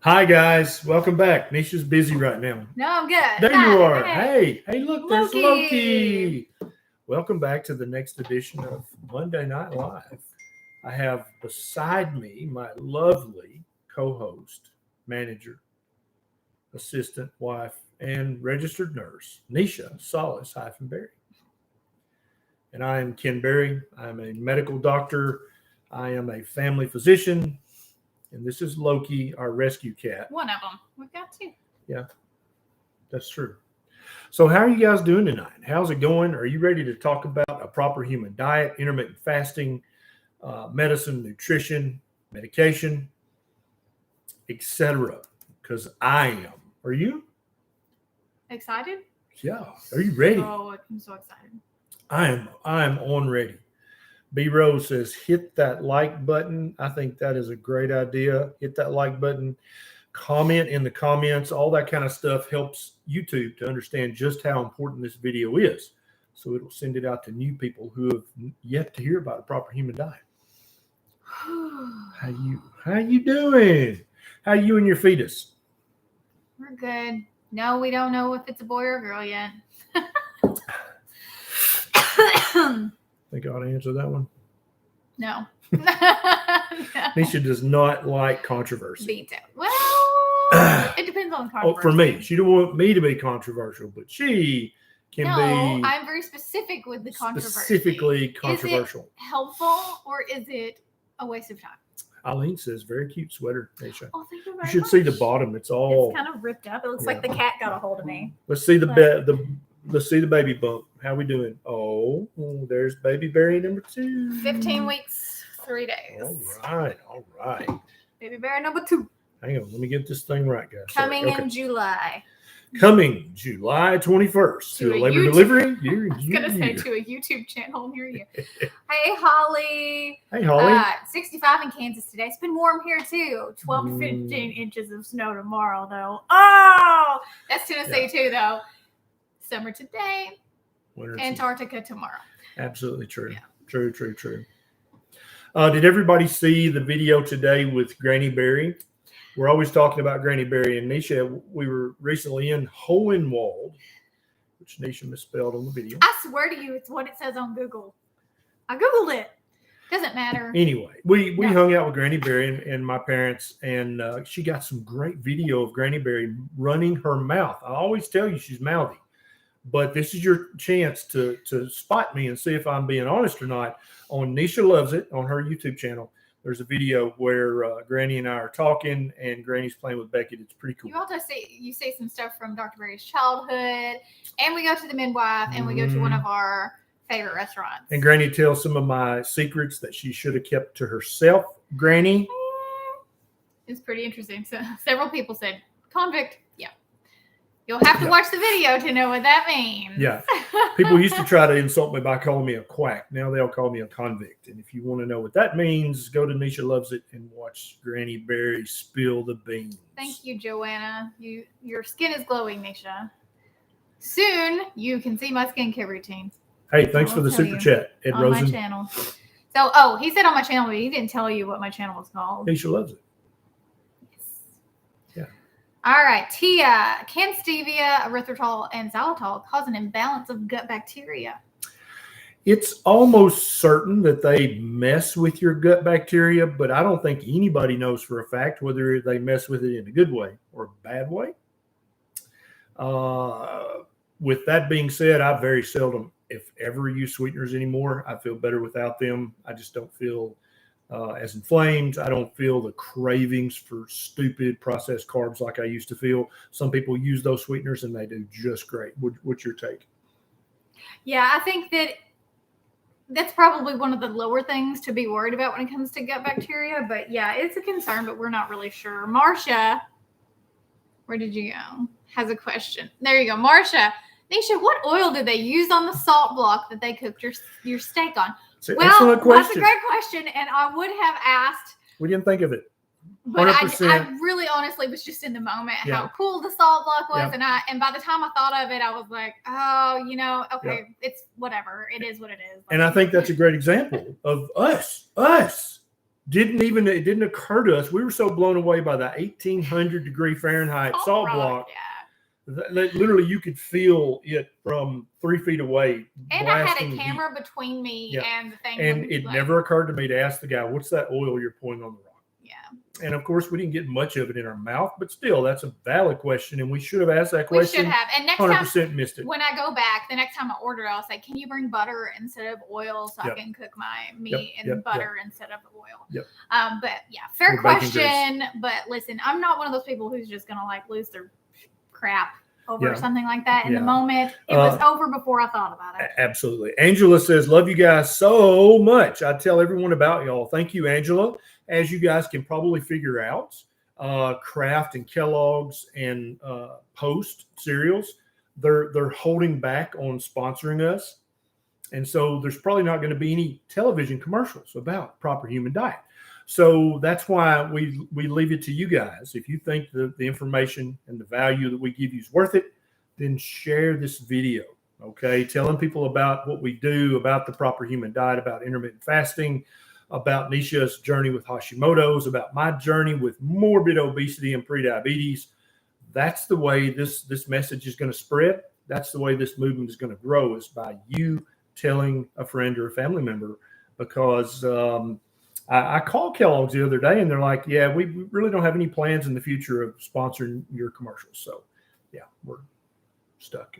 Hi guys, welcome back. Neisha's busy right now. No, I'm good. There you are. Hey. Hey, look, there's Loki. Welcome back to the next edition of Monday Night Live. I have beside me my lovely co-host, manager, assistant, wife, and registered nurse, Neisha Solace-Berry. And I am Ken Berry. I'm a medical doctor. I am a family physician. And this is Loki, our rescue cat. One of them. We've got two. Yeah, that's true. So how are you guys doing tonight? How's it going? Are you ready to talk about a proper human diet, intermittent fasting, medicine, nutrition, medication, etc.? Because I am. Are you? Excited? Yeah. Are you ready? Oh, I'm so excited. I am on ready. B Rose says, hit that like button. I think that is a great idea. Hit that like button. Comment in the comments. All that kind of stuff helps YouTube to understand just how important this video is. So it'll send it out to new people who have yet to hear about a proper human diet. How you doing? How you and your fetus? We're good. No, we don't know if it's a boy or a girl yet. Think I ought to answer that one. No. Neisha does not like controversy. Veto. Well, it depends on the controversy. For me, she don't want me to be controversial, but she can be. I'm very specific with the controversy. Specifically controversial. Is it helpful or is it a waste of time? Eileen says, very cute sweater, Neisha. Oh, thank you very You should much. see the bottom. It's kind of ripped up. It looks like the cat got a hold of me. Let's see let's see the baby bump. How we doing? Oh, there's baby berry number 2. 15 weeks, 3 days. All right. Baby bear number 2. Hang on, let me get this thing right, guys. Coming in July. Coming July 21st to a labor delivery. I was going to say to a YouTube channel near you. Hey, Holly. Hey, Holly. 65 in Kansas today. It's been warm here, too. 12 to 15 inches of snow tomorrow, though. Oh, that's Tennessee, too, though. Summer today. Winter Antarctica tomorrow. Absolutely true. Yeah. True. Did everybody see the video today with Granny Berry? We're always talking about Granny Berry and Neisha. We were recently in Hohenwald, which Neisha misspelled on the video. I swear to you, it's what it says on Google. I Googled it. Doesn't matter. Anyway, we hung out with Granny Berry and my parents, and she got some great video of Granny Berry running her mouth. I always tell you she's mouthy, but this is your chance to spot me and see if I'm being honest or not. On Neisha Loves It, on her YouTube channel, there's a video where Granny and I are talking, and Granny's playing with Beckett. It's pretty cool. You also say some stuff from Dr. Berry's childhood, and we go to the midwife, and we go to one of our favorite restaurants. And Granny tells some of my secrets that she should have kept to herself. Granny? It's pretty interesting. So several people said, convict. Yeah. You'll have to watch the video to know what that means. Yeah. People used to try to insult me by calling me a quack. Now they'll call me a convict. And if you want to know what that means, go to Neisha Loves It and watch Granny Berry spill the beans. Thank you, Joanna. Your skin is glowing, Neisha. Soon you can see my skincare routine. Hey, thanks for the super chat, Ed on Rosen. My channel. So, he said on my channel, but he didn't tell you what my channel was called. Neisha Loves It. All right, Tia. Can stevia, erythritol, and xylitol cause an imbalance of gut bacteria? It's almost certain that they mess with your gut bacteria, but I don't think anybody knows for a fact whether they mess with it in a good way or a bad way. With that being said, I very seldom, if ever, use sweeteners anymore. I feel better without them. I just don't feel as inflamed. I don't feel the cravings for stupid processed carbs like I used to feel. Some people use those sweeteners and they do just great. What's your take? Yeah, I think that's probably one of the lower things to be worried about when it comes to gut bacteria. But yeah, it's a concern, but we're not really sure. Marcia, where did you go? Has a question. There you go. Marcia, Neisha, what oil did they use on the salt block that they cooked your steak on? Excellent question. That's a great question, and I would have asked. We didn't think of it. 100%. But I really honestly was just in the moment how cool the salt block was, and by the time I thought of it, I was like, oh, okay, it's whatever. It is what it is. And I think that's a great example of us it didn't occur to us. We were so blown away by the 1800 degree Fahrenheit salt block. That literally you could feel it from 3 feet away. And I had a camera between me and the thing. And it never occurred to me to ask the guy, what's that oil you're pouring on the rock? Yeah. And of course, we didn't get much of it in our mouth, but still, that's a valid question. And we should have asked that question. We should have. And next 100% time, missed it. When I go back, the next time I order, I'll say, can you bring butter instead of oil so I can cook my meat in butter instead of oil? Yep. But yeah, fair question. But listen, I'm not one of those people who's just going to like lose their crap over something like that in the moment. It was over before I thought about it. Absolutely. Angela says, love you guys so much. I tell everyone about y'all. Thank you, Angela. As you guys can probably figure out, Kraft and Kellogg's and Post cereals, they're holding back on sponsoring us. And so there's probably not going to be any television commercials about proper human diet. So that's why we leave it to you guys. If you think the information and the value that we give you is worth it, then share this video, okay? Telling people about what we do, about the proper human diet, about intermittent fasting, about Neisha's journey with Hashimoto's, about my journey with morbid obesity and prediabetes. That's the way this message is going to spread. That's the way this movement is going to grow, is by you telling a friend or a family member, because I called Kellogg's the other day and they're like, yeah, we really don't have any plans in the future of sponsoring your commercials. So, yeah, we're stuck.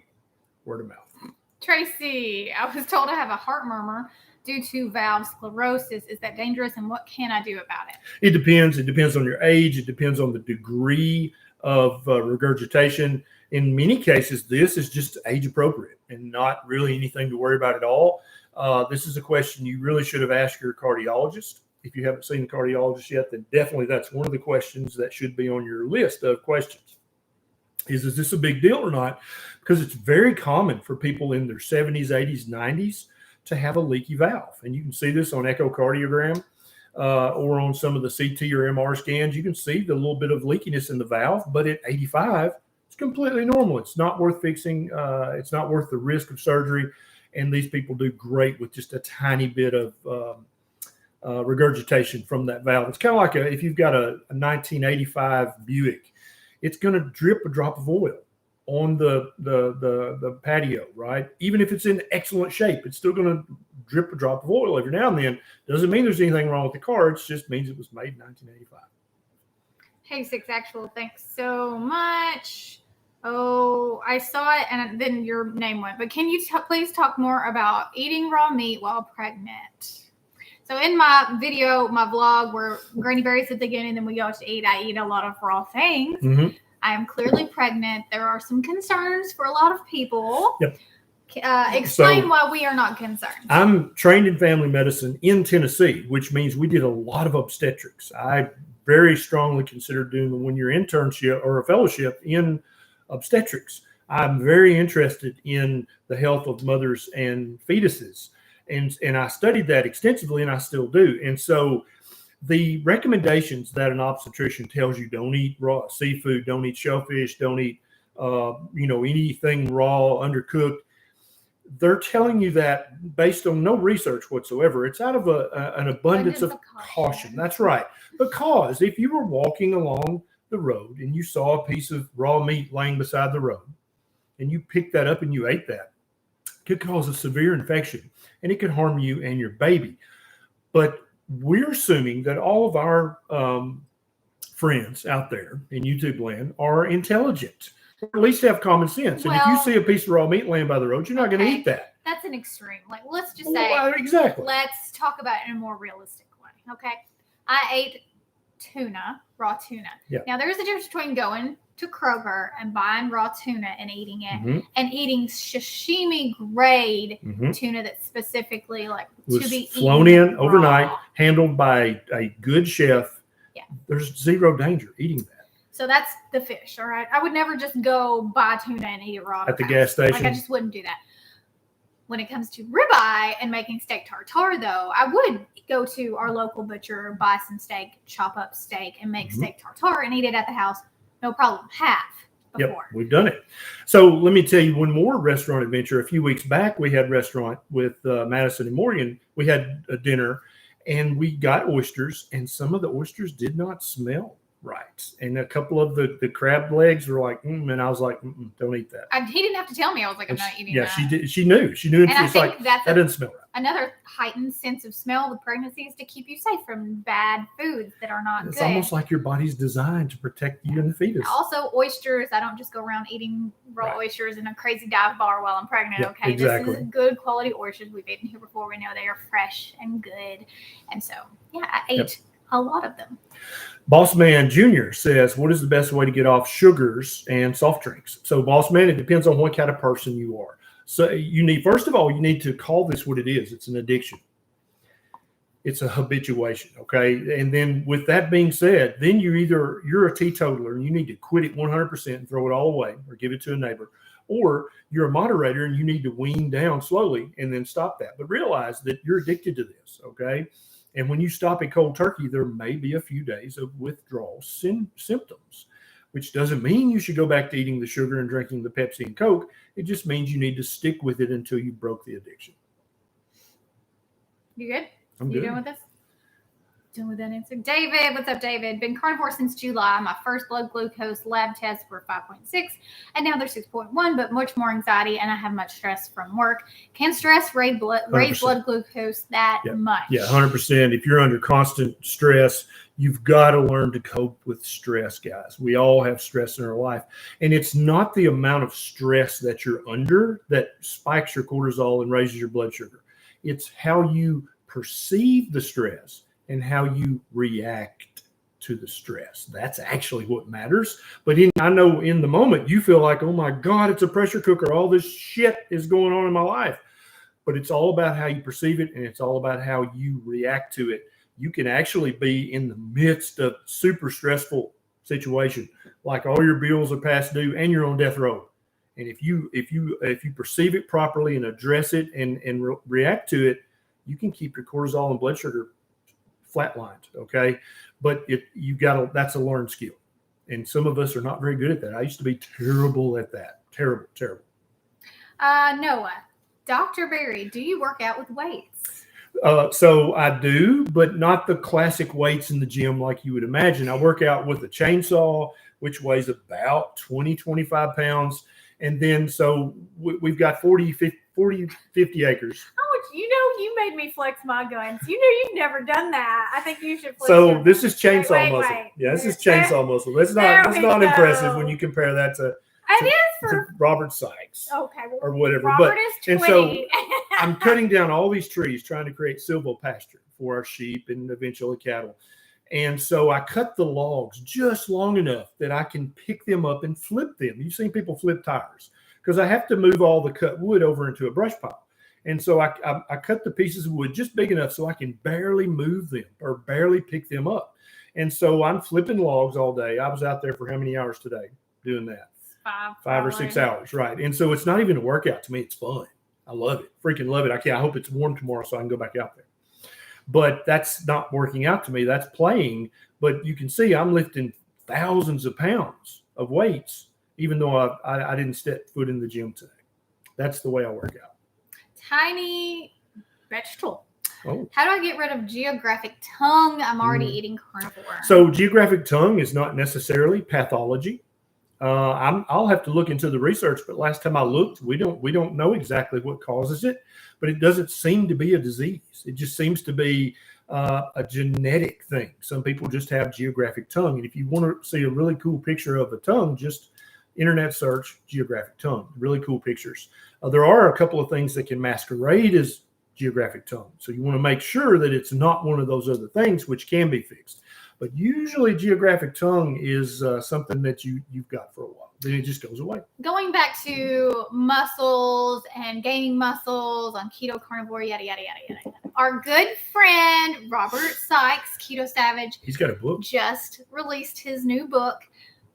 Word of mouth. Tracy, I was told I have a heart murmur due to valve sclerosis. Is that dangerous, and what can I do about it? It depends. It depends on your age. It depends on the degree of regurgitation. In many cases, this is just age appropriate and not really anything to worry about at all. This is a question you really should have asked your cardiologist. If you haven't seen the cardiologist yet, then definitely that's one of the questions that should be on your list of questions. Is this a big deal or not? Because it's very common for people in their 70s, 80s, 90s to have a leaky valve. And you can see this on echocardiogram or on some of the CT or MR scans. You can see the little bit of leakiness in the valve, but at 85, it's completely normal. It's not worth fixing. It's not worth the risk of surgery. And these people do great with just a tiny bit of regurgitation from that valve. It's kind of like if you've got a 1985 Buick, it's going to drip a drop of oil on the patio, right? Even if it's in excellent shape, it's still going to drip a drop of oil every now and then. Doesn't mean there's anything wrong with the car. It just means it was made in 1985. Hey, Six Actual, thanks so much. Oh, I saw it, and then your name went. But can you please talk more about eating raw meat while pregnant? So in my video, my vlog, where Granny Berry's at the beginning, and then we go to eat, I eat a lot of raw things. Mm-hmm. I am clearly pregnant. There are some concerns for a lot of people. Yep. Explain why we are not concerned. I'm trained in family medicine in Tennessee, which means we did a lot of obstetrics. I very strongly consider doing a one-year internship or a fellowship in obstetrics. I'm very interested in the health of mothers and fetuses. And I studied that extensively, and I still do. And so the recommendations that an obstetrician tells you, don't eat raw seafood, don't eat shellfish, don't eat anything raw, undercooked, they're telling you that based on no research whatsoever. It's out of an abundance of caution. That's right. Because if you were walking along the road and you saw a piece of raw meat laying beside the road and you picked that up and you ate that, it could cause a severe infection and it could harm you and your baby. But we're assuming that all of our friends out there in YouTube land are intelligent, or at least have common sense. And if you see a piece of raw meat laying by the road, you're not going to eat that. That's an extreme. Like, let's just say, exactly. Let's talk about it in a more realistic way. Okay. I ate tuna, raw tuna. Yeah. Now, there's a difference between going to Kroger and buying raw tuna and eating it, and eating sashimi grade tuna that's specifically like to be flown in overnight, handled by a good chef. Yeah. There's zero danger eating that. So that's the fish, all right? I would never just go buy tuna and eat it raw at the gas station. Like, I just wouldn't do that. When it comes to ribeye and making steak tartare, though, I would go to our local butcher, buy some steak, chop up steak, and make steak tartare and eat it at the house. No problem. Have before. Yep, we've done it. So let me tell you one more restaurant adventure. A few weeks back, we had a restaurant with Madison and Morgan. We had a dinner, And we got oysters, and some of the oysters did not smell right. And a couple of the crab legs were like, and I was like, don't eat that. He didn't have to tell me. I was like, I'm not eating that. Yeah, she did. She knew. And I it's think like, that's that doesn't smell right. Another heightened sense of smell with pregnancy is to keep you safe from bad foods that are not It's good. almost like your body's designed to protect you and the fetus. Also, oysters. I don't just go around eating raw oysters in a crazy dive bar while I'm pregnant. Yeah, okay, exactly. This is good quality oysters. We've eaten here before. We know they are fresh and good. And so, yeah, I ate a lot of them. Boss Man Jr. says, what is the best way to get off sugars and soft drinks? So, Boss Man, it depends on what kind of person you are. So first of all, you need to call this what it is. It's an addiction. It's a habituation, okay? And then with that being said, then you're a teetotaler and you need to quit it 100% and throw it all away or give it to a neighbor. Or you're a moderator and you need to wean down slowly and then stop that. But realize that you're addicted to this, okay? And when you stop it cold turkey, there may be a few days of withdrawal symptoms, which doesn't mean you should go back to eating the sugar and drinking the Pepsi and Coke. It just means you need to stick with it until you broke the addiction. You good? I'm good. You done with this? Done with that answer? David, what's up, David? Been carnivore since July. My first blood glucose lab tests were 5.6, and now they're 6.1, but much more anxiety, and I have much stress from work. Can stress raise blood glucose that much? Yeah, 100%. If you're under constant stress, you've got to learn to cope with stress, guys. We all have stress in our life, and it's not the amount of stress that you're under that spikes your cortisol and raises your blood sugar. It's how you perceive the stress and how you react to the stress. That's actually what matters. But I know in the moment you feel like, oh my God, it's a pressure cooker. All this shit is going on in my life. But it's all about how you perceive it, and it's all about how you react to it. You can actually be in the midst of super stressful situation, like all your bills are past due and you're on death row. And if you perceive it properly and address it and react to it, you can keep your cortisol and blood sugar flatlined, okay? But that's a learned skill. And some of us are not very good at that. I used to be terrible at that. Terrible. Noah, Dr. Berry, do you work out with weights? So I do, but not the classic weights in the gym like you would imagine. I work out with a chainsaw, which weighs about 20, 25 pounds. And then so we've got 40, 50 acres. You made me flex my guns. You've never done that. I think you should flex So this is chainsaw muscle. Wait. Yeah, this is chainsaw muscle. That's not impressive when you compare that to Robert Sykes. Okay, well, or whatever. Robert is 20. And so I'm cutting down all these trees trying to create silvopasture for our sheep and eventually cattle. And so I cut the logs just long enough that I can pick them up and flip them. You've seen people flip tires because I have to move all the cut wood over into a brush pile. And so I cut the pieces of wood just big enough so I can barely move them or barely pick them up. And so I'm flipping logs all day. I was out there for how many hours today doing that? 5 or 6 hours, right? And so it's not even a workout to me. It's fun. I love it. Freaking love it. I hope it's warm tomorrow so I can go back out there. But that's not working out to me. That's playing. But you can see I'm lifting thousands of pounds of weights, even though I didn't step foot in the gym today. That's the way I work out. Tiny vegetable. Oh. How do I get rid of geographic tongue? I'm already eating carnivore. So geographic tongue is not necessarily pathology. I'll have to look into the research, but last time I looked, we don't know exactly what causes it, but it doesn't seem to be a disease. It just seems to be a genetic thing. Some people just have geographic tongue, and if you want to see a really cool picture of the tongue, just internet search geographic tongue. Really cool pictures. There are a couple of things that can masquerade as geographic tongue, so you want to make sure that it's not one of those other things which can be fixed. But usually geographic tongue is something that you've got for a while. Then it just goes away. Going back to muscles and gaining muscles on keto, carnivore, yada, yada, yada, yada. Our good friend, Robert Sykes, Keto Savage. He's got a book. Just released his new book,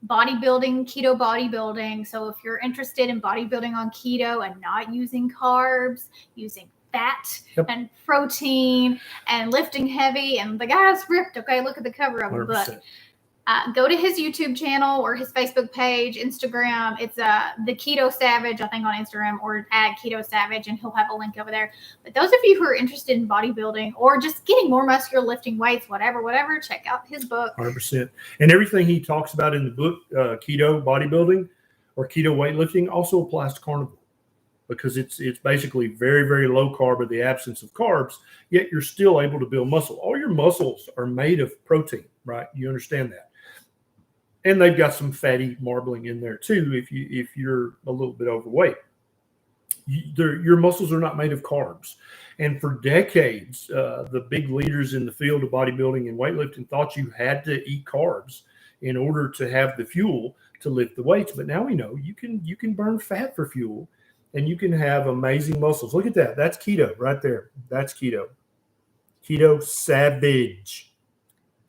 Bodybuilding, Keto Bodybuilding. So if you're interested in bodybuilding on keto and not using carbs, using fat and protein and lifting heavy, and the guy's ripped. Okay, look at the cover of the book. Go to his YouTube channel or his Facebook page, Instagram. It's the Keto Savage, I think, on Instagram, or at Keto Savage, and he'll have a link over there. But those of you who are interested in bodybuilding or just getting more muscular, lifting weights, whatever, check out his book. 100%. And everything he talks about in the book, keto bodybuilding or keto weightlifting, also applies to carnivore, because it's basically very, very low carb or the absence of carbs, yet you're still able to build muscle. All your muscles are made of protein, right? You understand that. And they've got some fatty marbling in there too if you're a little bit overweight. Your muscles are not made of carbs. And for decades, the big leaders in the field of bodybuilding and weightlifting thought you had to eat carbs in order to have the fuel to lift the weights. But now we know you can burn fat for fuel, and you can have amazing muscles. Look at that. That's keto right there. That's keto. Keto Savage.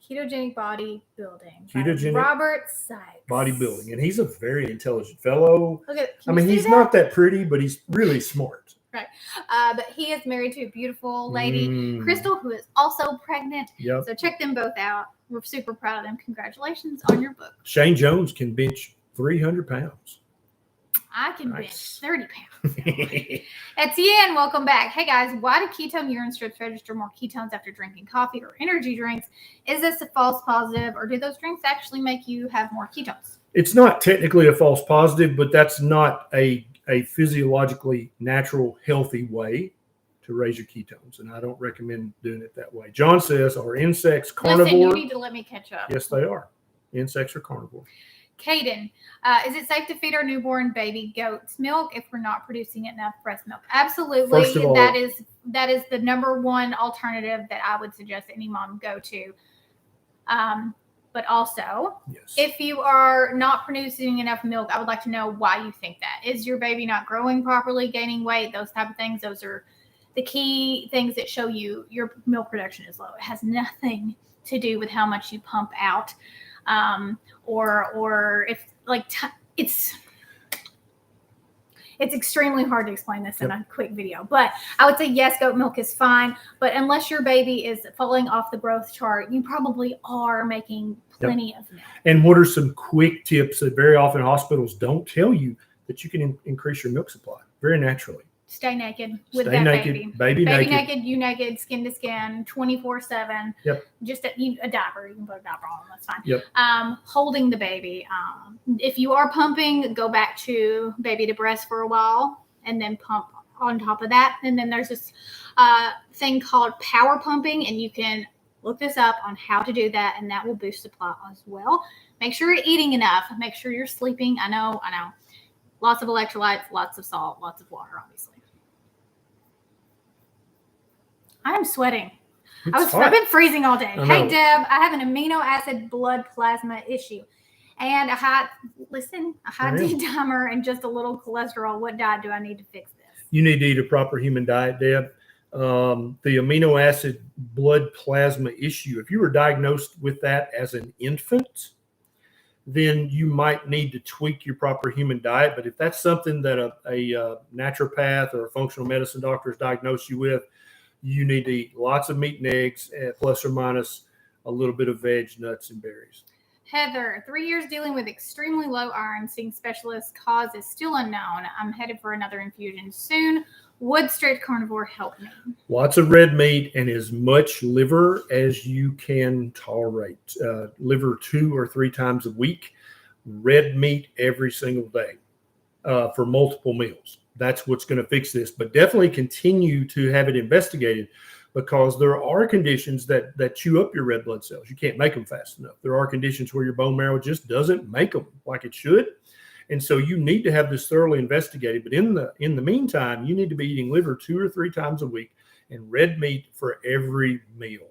Ketogenic bodybuilding. Ketogenic Robert Sykes. Bodybuilding. And he's a very intelligent fellow. Look at, he's not that pretty, but he's really smart. Right. But he is married to a beautiful lady, Crystal, who is also pregnant. Yep. So check them both out. We're super proud of them. Congratulations on your book. Shane Jones can bench 300 pounds. I can bench 30 pounds. Etienne, welcome back. Hey guys, why do ketone urine strips register more ketones after drinking coffee or energy drinks? Is this a false positive, or do those drinks actually make you have more ketones? It's not technically a false positive, but that's not a physiologically natural, healthy way to raise your ketones. And I don't recommend doing it that way. John says, are insects carnivore? Listen, you need to let me catch up. Yes, they are. Insects are carnivore. Caden, is it safe to feed our newborn baby goat's milk if we're not producing enough breast milk? Absolutely. First of all, that is the number one alternative that I would suggest any mom go to. But also, yes, if you are not producing enough milk, I would like to know why you think that. Is your baby not growing properly, gaining weight, those type of things? Those are the key things that show you your milk production is low. It has nothing to do with how much you pump out. Or if it's extremely hard to explain this in a quick video, but I would say yes, goat milk is fine, but unless your baby is falling off the growth chart, you probably are making plenty of milk. And what are some quick tips that very often hospitals don't tell you that you can increase your milk supply very naturally? Stay naked with that baby. Baby naked, you naked, skin to skin, 24/7. Yep. Just a diaper. You can put a diaper on. That's fine. Yep. Holding the baby. If you are pumping, go back to baby to breast for a while, and then pump on top of that. And then there's this thing called power pumping, and you can look this up on how to do that, and that will boost supply as well. Make sure you're eating enough. Make sure you're sleeping. I know. Lots of electrolytes, lots of salt, lots of water, obviously. I am sweating. I've been freezing all day. Hey, Deb, I have an amino acid blood plasma issue. And a high D-dimer and just a little cholesterol. What diet do I need to fix this? You need to eat a proper human diet, Deb. The amino acid blood plasma issue, if you were diagnosed with that as an infant, then you might need to tweak your proper human diet. But if that's something that a naturopath or a functional medicine doctor has diagnosed you with, you need to eat lots of meat and eggs, plus or minus a little bit of veg, nuts, and berries. Heather, 3 years dealing with extremely low iron, seeing specialists, cause is still unknown. I'm headed for another infusion soon. Would straight carnivore help me? Lots of red meat and as much liver as you can tolerate. Liver 2 or 3 times a week. Red meat every single day for multiple meals. That's what's going to fix this. But definitely continue to have it investigated, because there are conditions that chew up your red blood cells. You can't make them fast enough. There are conditions where your bone marrow just doesn't make them like it should. And so you need to have this thoroughly investigated. But in the meantime, you need to be eating liver 2 or 3 times a week and red meat for every meal.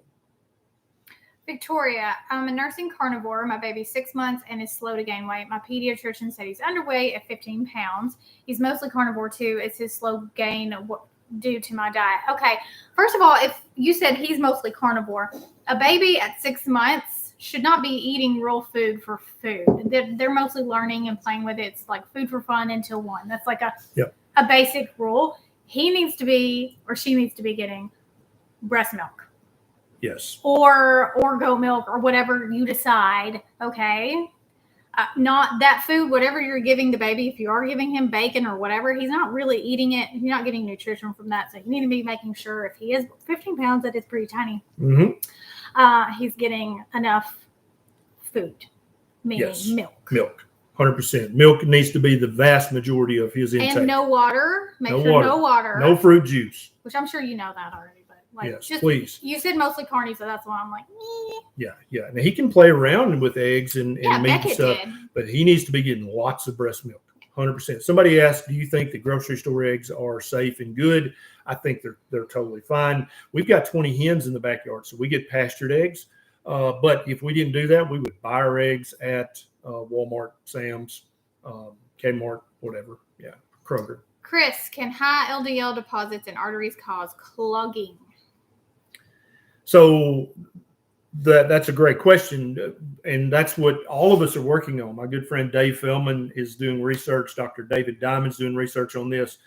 Victoria, I'm a nursing carnivore. My baby's 6 months and is slow to gain weight. My pediatrician said he's underweight at 15 pounds. He's mostly carnivore too. It's his slow gain due to my diet. Okay. First of all, if you said he's mostly carnivore, a baby at 6 months should not be eating real food for food. They're mostly learning and playing with it. It's like food for fun until 1. That's like a basic rule. He needs to be, or she needs to be, getting breast milk. Yes. Or goat milk or whatever you decide. Okay. Not that food, whatever you're giving the baby. If you are giving him bacon or whatever, he's not really eating it. You're not getting nutrition from that. So you need to be making sure if he is 15 pounds, that is pretty tiny. He's getting enough food, meaning milk. Milk. 100%. Milk needs to be the vast majority of his intake. And no water. Make sure no water. No fruit juice. Which I'm sure you know that already. Yes, please. You said mostly carny, so that's why I'm like, Yeah. Now he can play around with eggs and meat and stuff, did. but he needs to be getting lots of breast milk. 100%. Somebody asked, do you think the grocery store eggs are safe and good? I think they're totally fine. We've got 20 hens in the backyard, so we get pastured eggs. But if we didn't do that, we would buy our eggs at Walmart, Sam's, Kmart, whatever. Yeah, Kroger. Chris, can high LDL deposits in arteries cause clogging? So that's a great question, and that's what all of us are working on. My good friend Dave Feldman is doing research. Dr. David Diamond's doing research on this.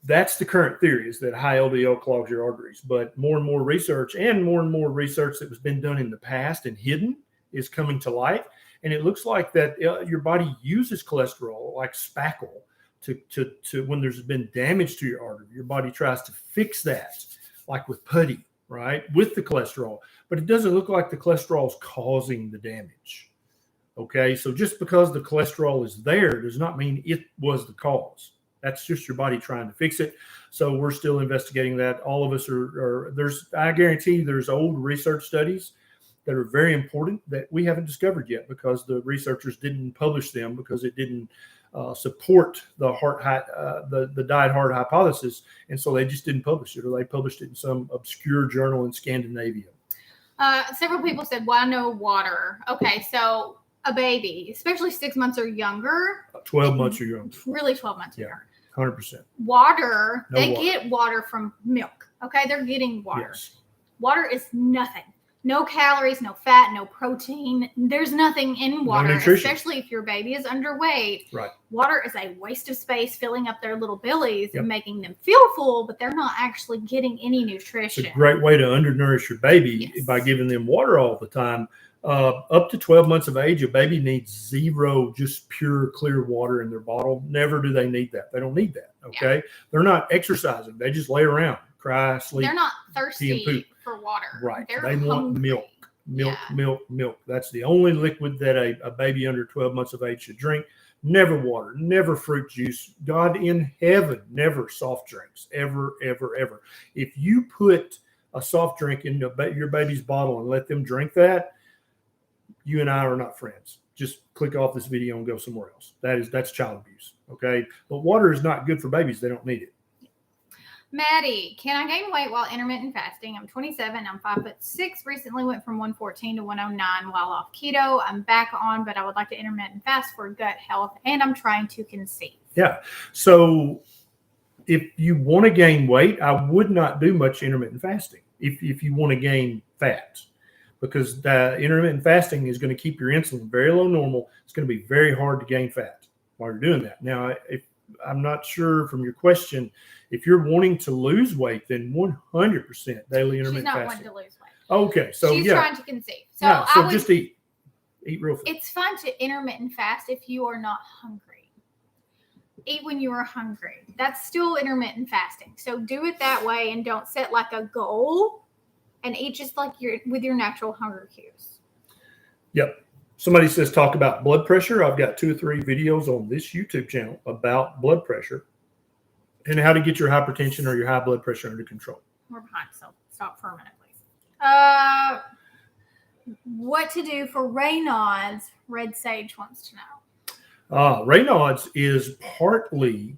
That's the current theory, is that high LDL clogs your arteries. But more and more research that has been done in the past and hidden is coming to light. And it looks like that your body uses cholesterol like spackle to when there's been damage to your artery. Your body tries to fix that, like with putty, right, with the cholesterol. But it doesn't look like the cholesterol is causing the damage. Okay, so just because the cholesterol is there does not mean it was the cause. That's just your body trying to fix it. So we're still investigating that. All of us I guarantee there's old research studies that are very important that we haven't discovered yet because the researchers didn't publish them because it didn't support the diet hard hypothesis. And so they just didn't publish it, or they published it in some obscure journal in Scandinavia. Several people said, why no water? Okay, so a baby, especially 6 months or younger. 12 months or younger. Really 12 months or younger. 100%. Water, they get water from milk. Okay, they're getting water. Yes. Water is nothing. No calories, no fat, no protein. There's nothing in water, no nutrition. Especially if your baby is underweight. Right. Water is a waste of space, filling up their little bellies and making them feel full, but they're not actually getting any nutrition. It's a great way to undernourish your baby by giving them water all the time. Up to 12 months of age, a baby needs zero, just pure, clear water in their bottle. Never do they need that. They don't need that. Okay. Yeah. They're not exercising. They just lay around, cry, sleep. They're not thirsty for water. Right. They're they want milk. Milk. That's the only liquid that a baby under 12 months of age should drink. Never water, never fruit juice. God in heaven, never soft drinks. Ever, ever, ever. If you put a soft drink in your baby's bottle and let them drink that, you and I are not friends. Just click off this video and go somewhere else. That's child abuse. Okay. But water is not good for babies. They don't need it. Maddie, can I gain weight while intermittent fasting? I'm 27. I'm 5'6". Recently went from 114 to 109 while off keto. I'm back on, but I would like to intermittent fast for gut health, and I'm trying to conceive. Yeah. So if you want to gain weight, I would not do much intermittent fasting if you want to gain fat, because the intermittent fasting is going to keep your insulin very low normal. It's going to be very hard to gain fat while you're doing that. Now, if I'm not sure from your question, if you're wanting to lose weight, then 100% daily intermittent fasting. She's not wanting to lose weight. Okay, so she's trying to conceive. So, just eat real food. It's fun to intermittent fast if you are not hungry. Eat when you are hungry. That's still intermittent fasting. So do it that way, and don't set like a goal, and eat just like with your natural hunger cues. Yep. Somebody says talk about blood pressure. I've got 2 or 3 videos on this YouTube channel about blood pressure and how to get your hypertension or your high blood pressure under control. We're behind, so stop for a minute, please. What to do for Raynaud's? Red Sage wants to know. Raynaud's is partly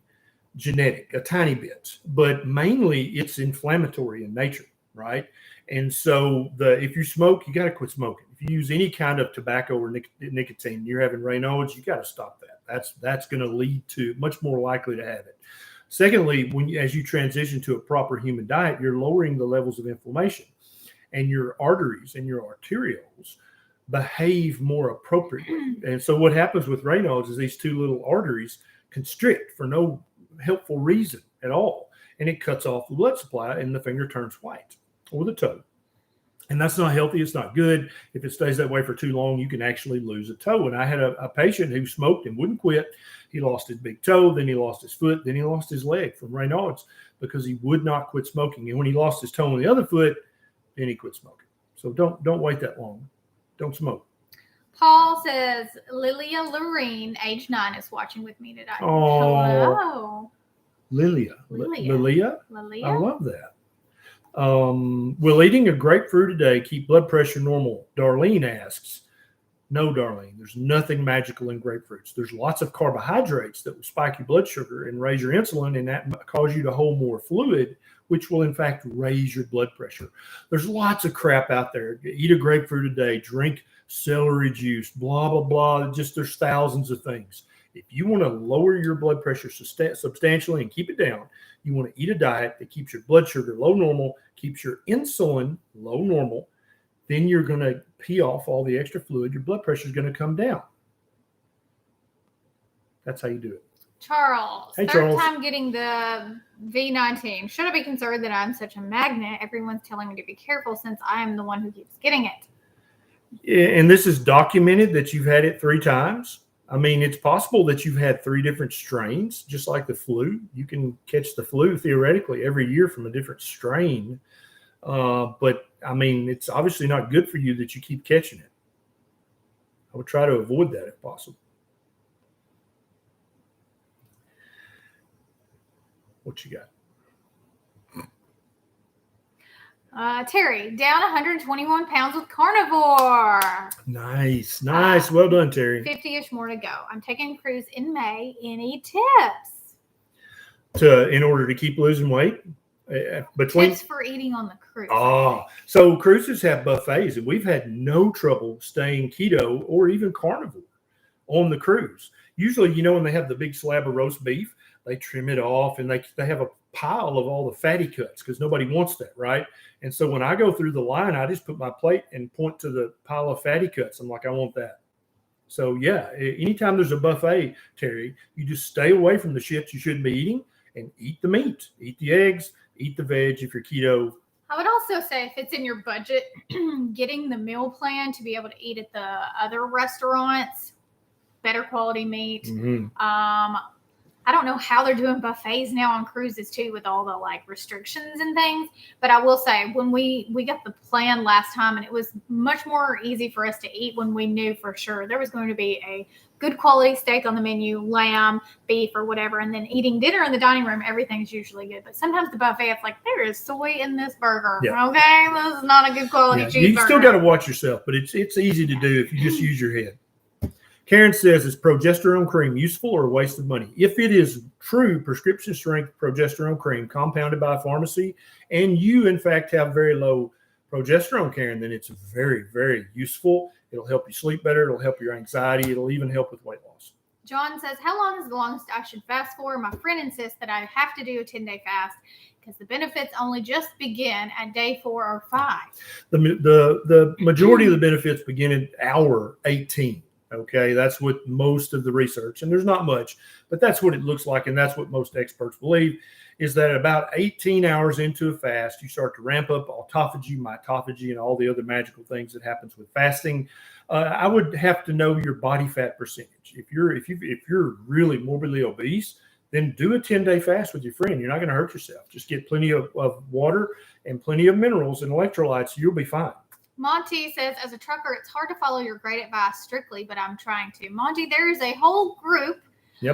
genetic, a tiny bit, but mainly it's inflammatory in nature, right? And so if you smoke, you got to quit smoking. If you use any kind of tobacco or nicotine, you're having Raynaud's, you got to stop that. That's going to lead to much more likely to have it. Secondly, as you transition to a proper human diet, you're lowering the levels of inflammation, and your arteries and your arterioles behave more appropriately. And so what happens with Raynaud's is these 2 little arteries constrict for no helpful reason at all, and it cuts off the blood supply, and the finger turns white, or the toe. And that's not healthy. It's not good. If it stays that way for too long, you can actually lose a toe. And I had a patient who smoked and wouldn't quit. He lost his big toe, then he lost his foot, then he lost his leg from Raynaud's because he would not quit smoking. And when he lost his toe on the other foot, then he quit smoking. So don't wait that long. Don't smoke. Paul says Lilia Lorene, age 9, is watching with me today. Oh, hello. Lilia. Lilia. I love that. Will eating a grapefruit a day keep blood pressure normal? Darlene asks. No, Darlene, there's nothing magical in grapefruits. There's lots of carbohydrates that will spike your blood sugar and raise your insulin, and that cause you to hold more fluid, which will in fact raise your blood pressure. There's lots of crap out there. Eat a grapefruit a day, drink celery juice, blah, blah, blah. Just there's thousands of things. If you want to lower your blood pressure substantially and keep it down, you want to eat a diet that keeps your blood sugar low normal, keeps your insulin low normal. Then you're going to pee off all the extra fluid. Your blood pressure is going to come down. That's how you do it. Charles, hey, third Charles. time getting the V19. Should I be concerned that I'm such a magnet? Everyone's telling me to be careful since I am the one who keeps getting it. And this is documented that you've had it 3 times. I mean, it's possible that you've had 3 different strains, just like the flu. You can catch the flu theoretically every year from a different strain. But, I mean, it's obviously not good for you that you keep catching it. I would try to avoid that if possible. What you got? Terry, down 121 pounds with Carnivore. Nice. Well done, Terry. 50-ish more to go. I'm taking a cruise in May. Any tips? In order to keep losing weight? Tips for eating on the cruise. So cruises have buffets, and we've had no trouble staying keto or even carnivore on the cruise. Usually, when they have the big slab of roast beef, they trim it off, and they have a pile of all the fatty cuts because nobody wants that, right? And so when I go through the line, I just put my plate and point to the pile of fatty cuts. I'm like, I want that. So yeah, anytime there's a buffet, Terry, you just stay away from the shit you shouldn't be eating and eat the meat, eat the eggs, eat the veg if you're keto. I would also say if it's in your budget, getting the meal plan to be able to eat at the other restaurants, better quality meat. Mm-hmm. I don't know how they're doing buffets now on cruises too with all the restrictions and things. But I will say when we got the plan last time, and it was much more easy for us to eat when we knew for sure there was going to be a good quality steak on the menu, lamb, beef, or whatever. And then eating dinner in the dining room, everything's usually good. But sometimes the buffet, it's like, there is soy in this burger. Yeah. Okay, this is not a good quality cheeseburger. You still got to watch yourself, but it's easy to do if you just use your head. Karen says, is progesterone cream useful or a waste of money? If it is true prescription strength progesterone cream compounded by a pharmacy, and you, in fact, have very low progesterone, Karen, then it's very, very useful. It'll help you sleep better. It'll help your anxiety. It'll even help with weight loss. John says, how long is the longest I should fast for? My friend insists that I have to do a 10-day fast because the benefits only just begin at day 4 or 5. The majority of the benefits begin at hour 18. Okay, that's what most of the research, and there's not much, but that's what it looks like, and that's what most experts believe, is that about 18 hours into a fast, you start to ramp up autophagy, mitophagy, and all the other magical things that happens with fasting. I would have to know your body fat percentage. If you're really morbidly obese, then do a 10-day fast with your friend. You're not going to hurt yourself. Just get plenty of water and plenty of minerals and electrolytes. You'll be fine. Monty says, as a trucker, it's hard to follow your great advice strictly, but I'm trying to. Monty, there is a whole group,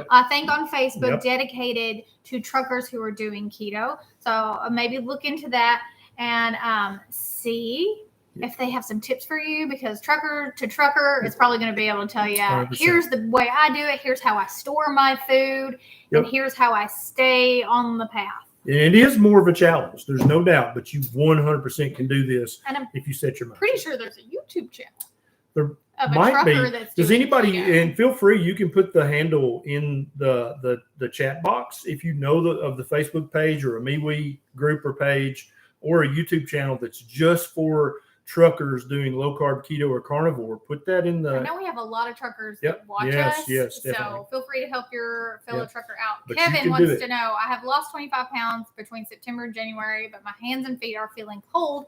I think on Facebook, dedicated to truckers who are doing keto. So maybe look into that and see if they have some tips for you, because trucker to trucker is probably going to be able to tell you, 100%. Here's the way I do it. Here's how I store my food. And here's how I stay on the path. And it is more of a challenge. There's no doubt, but you 100% can do this if you set your mind. Pretty sure there's a YouTube channel. There might be. Does anybody, and feel free, you can put the handle in the chat box if you know of the Facebook page or a MeWe group or page or a YouTube channel that's just for truckers doing low carb, keto, or carnivore. Put that in the. I know we have a lot of truckers that watch us. Yes, definitely. So feel free to help your fellow trucker out. But Kevin wants to know, I have lost 25 pounds between September and January, but my hands and feet are feeling cold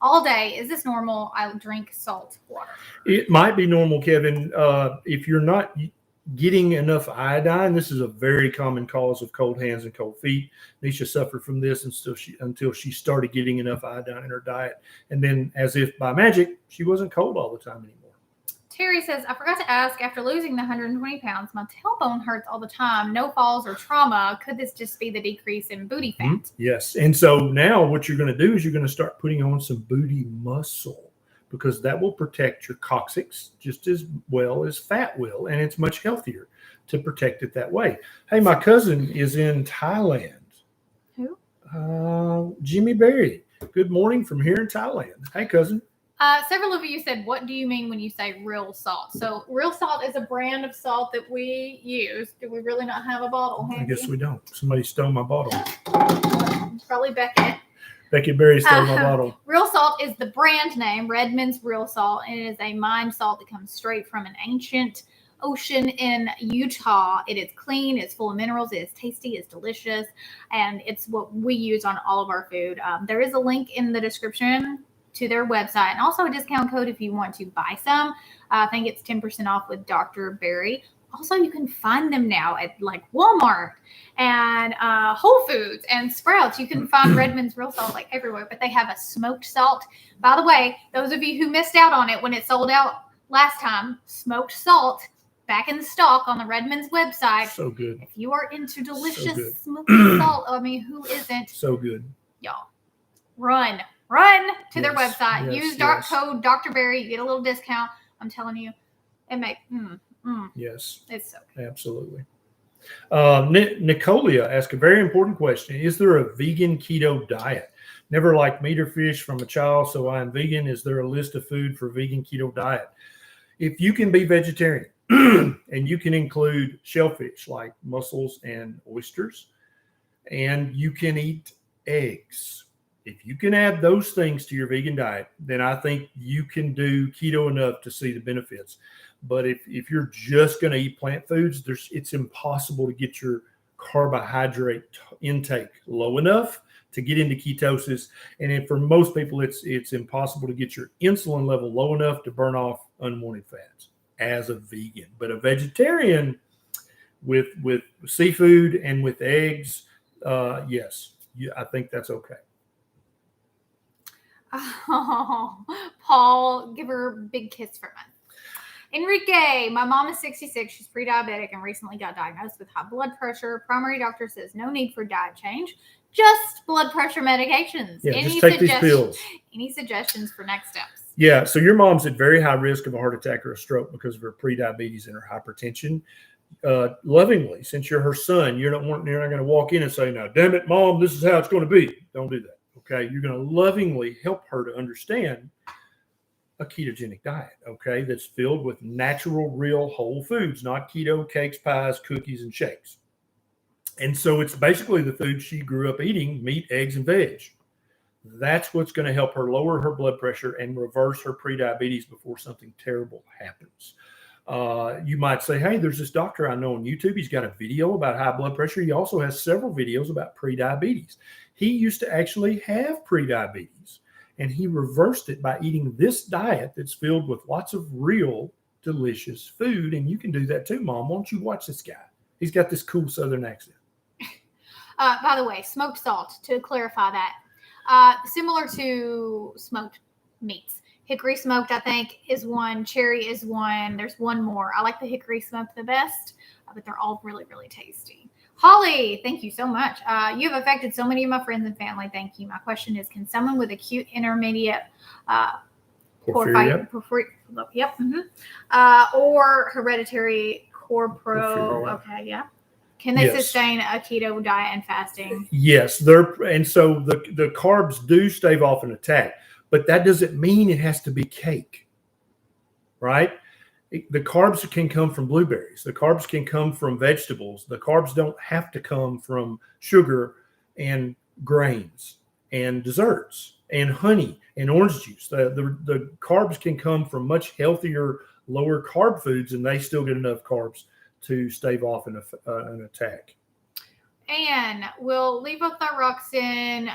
all day. Is this normal? I drink salt water. It might be normal, Kevin. If you're not getting enough iodine, this is a very common cause of cold hands and cold feet. Neisha suffered from this until she started getting enough iodine in her diet. And then, as if by magic, she wasn't cold all the time anymore. Terry says, I forgot to ask, after losing the 120 pounds, my tailbone hurts all the time. No falls or trauma. Could this just be the decrease in booty fat? Mm-hmm. Yes. And so now what you're going to do is you're going to start putting on some booty muscle, because that will protect your coccyx just as well as fat will. And it's much healthier to protect it that way. Hey, my cousin is in Thailand. Who? Jimmy Berry. Good morning from here in Thailand. Hey, cousin. Several of you said, what do you mean when you say real salt? So real salt is a brand of salt that we use. Do we really not have a bottle handy? I guess we don't. Somebody stole my bottle. Probably Beckett. Beckett Berry stole my bottle. Real salt is the brand name, Redmond's Real Salt, and it is a mined salt that comes straight from an ancient ocean in Utah. It is clean, it's full of minerals, it is tasty, it's delicious, and it's what we use on all of our food. There is a link in the description to their website, and also a discount code if you want to buy some. I think it's 10% off with Dr. Berry. Also, you can find them now at like Walmart and Whole Foods and Sprouts. You can find Redmond's Real Salt like everywhere, but they have a smoked salt. By the way, those of you who missed out on it when it sold out last time, smoked salt back in stock on the Redmond's website. So good. If you are into delicious smoked salt, I mean, who isn't? So good. Y'all, run to their website. Use code Dr. Berry. You get a little discount. I'm telling you, it makes yes, it's so good. Absolutely. Nicolia asked a very important question: is there a vegan keto diet? Never liked meat or fish from a child, so I am vegan. Is there a list of food for vegan keto diet? If you can be vegetarian and you can include shellfish like mussels and oysters, and you can eat eggs. If you can add those things to your vegan diet, then I think you can do keto enough to see the benefits. But if you're just going to eat plant foods, it's impossible to get your carbohydrate intake low enough to get into ketosis. And for most people, it's impossible to get your insulin level low enough to burn off unwanted fats as a vegan. But a vegetarian with seafood and with eggs, yes, I think that's okay. Oh, Paul, give her a big kiss from us. Enrique, my mom is 66. She's pre-diabetic and recently got diagnosed with high blood pressure. Primary doctor says no need for diet change, just blood pressure medications. Yeah, just take these pills. Any suggestions for next steps? Yeah, so your mom's at very high risk of a heart attack or a stroke because of her pre-diabetes and her hypertension. Lovingly, since you're her son, you're not going to walk in and say, "Now, damn it, mom, this is how it's going to be." Don't do that. Okay, you're going to lovingly help her to understand a ketogenic diet, okay, that's filled with natural, real, whole foods, not keto cakes, pies, cookies, and shakes. And so it's basically the food she grew up eating: meat, eggs, and veg. That's what's going to help her lower her blood pressure and reverse her prediabetes before something terrible happens. You might say, hey, there's this doctor I know on YouTube. He's got a video about high blood pressure. He also has several videos about prediabetes. He used to actually have prediabetes, and he reversed it by eating this diet that's filled with lots of real, delicious food. And you can do that too, Mom. Why don't you watch this guy? He's got this cool Southern accent. By the way, smoked salt, to clarify that, similar to smoked meats. Hickory smoked, I think, is one. Cherry is one. There's one more. I like the hickory smoked the best, but they're all really, really tasty. Holly, thank you so much. You have affected so many of my friends and family. Thank you. My question is, can someone with acute intermediate Porphyria? Or hereditary porphyria. Okay, yeah. Can they sustain a keto diet and fasting? Yes, and so the carbs do stave off an attack, but that doesn't mean it has to be cake, right? The carbs can come from blueberries. The carbs can come from vegetables. The carbs don't have to come from sugar and grains and desserts and honey and orange juice. The carbs can come from much healthier, lower carb foods, and they still get enough carbs to stave off an attack. And will levothyroxine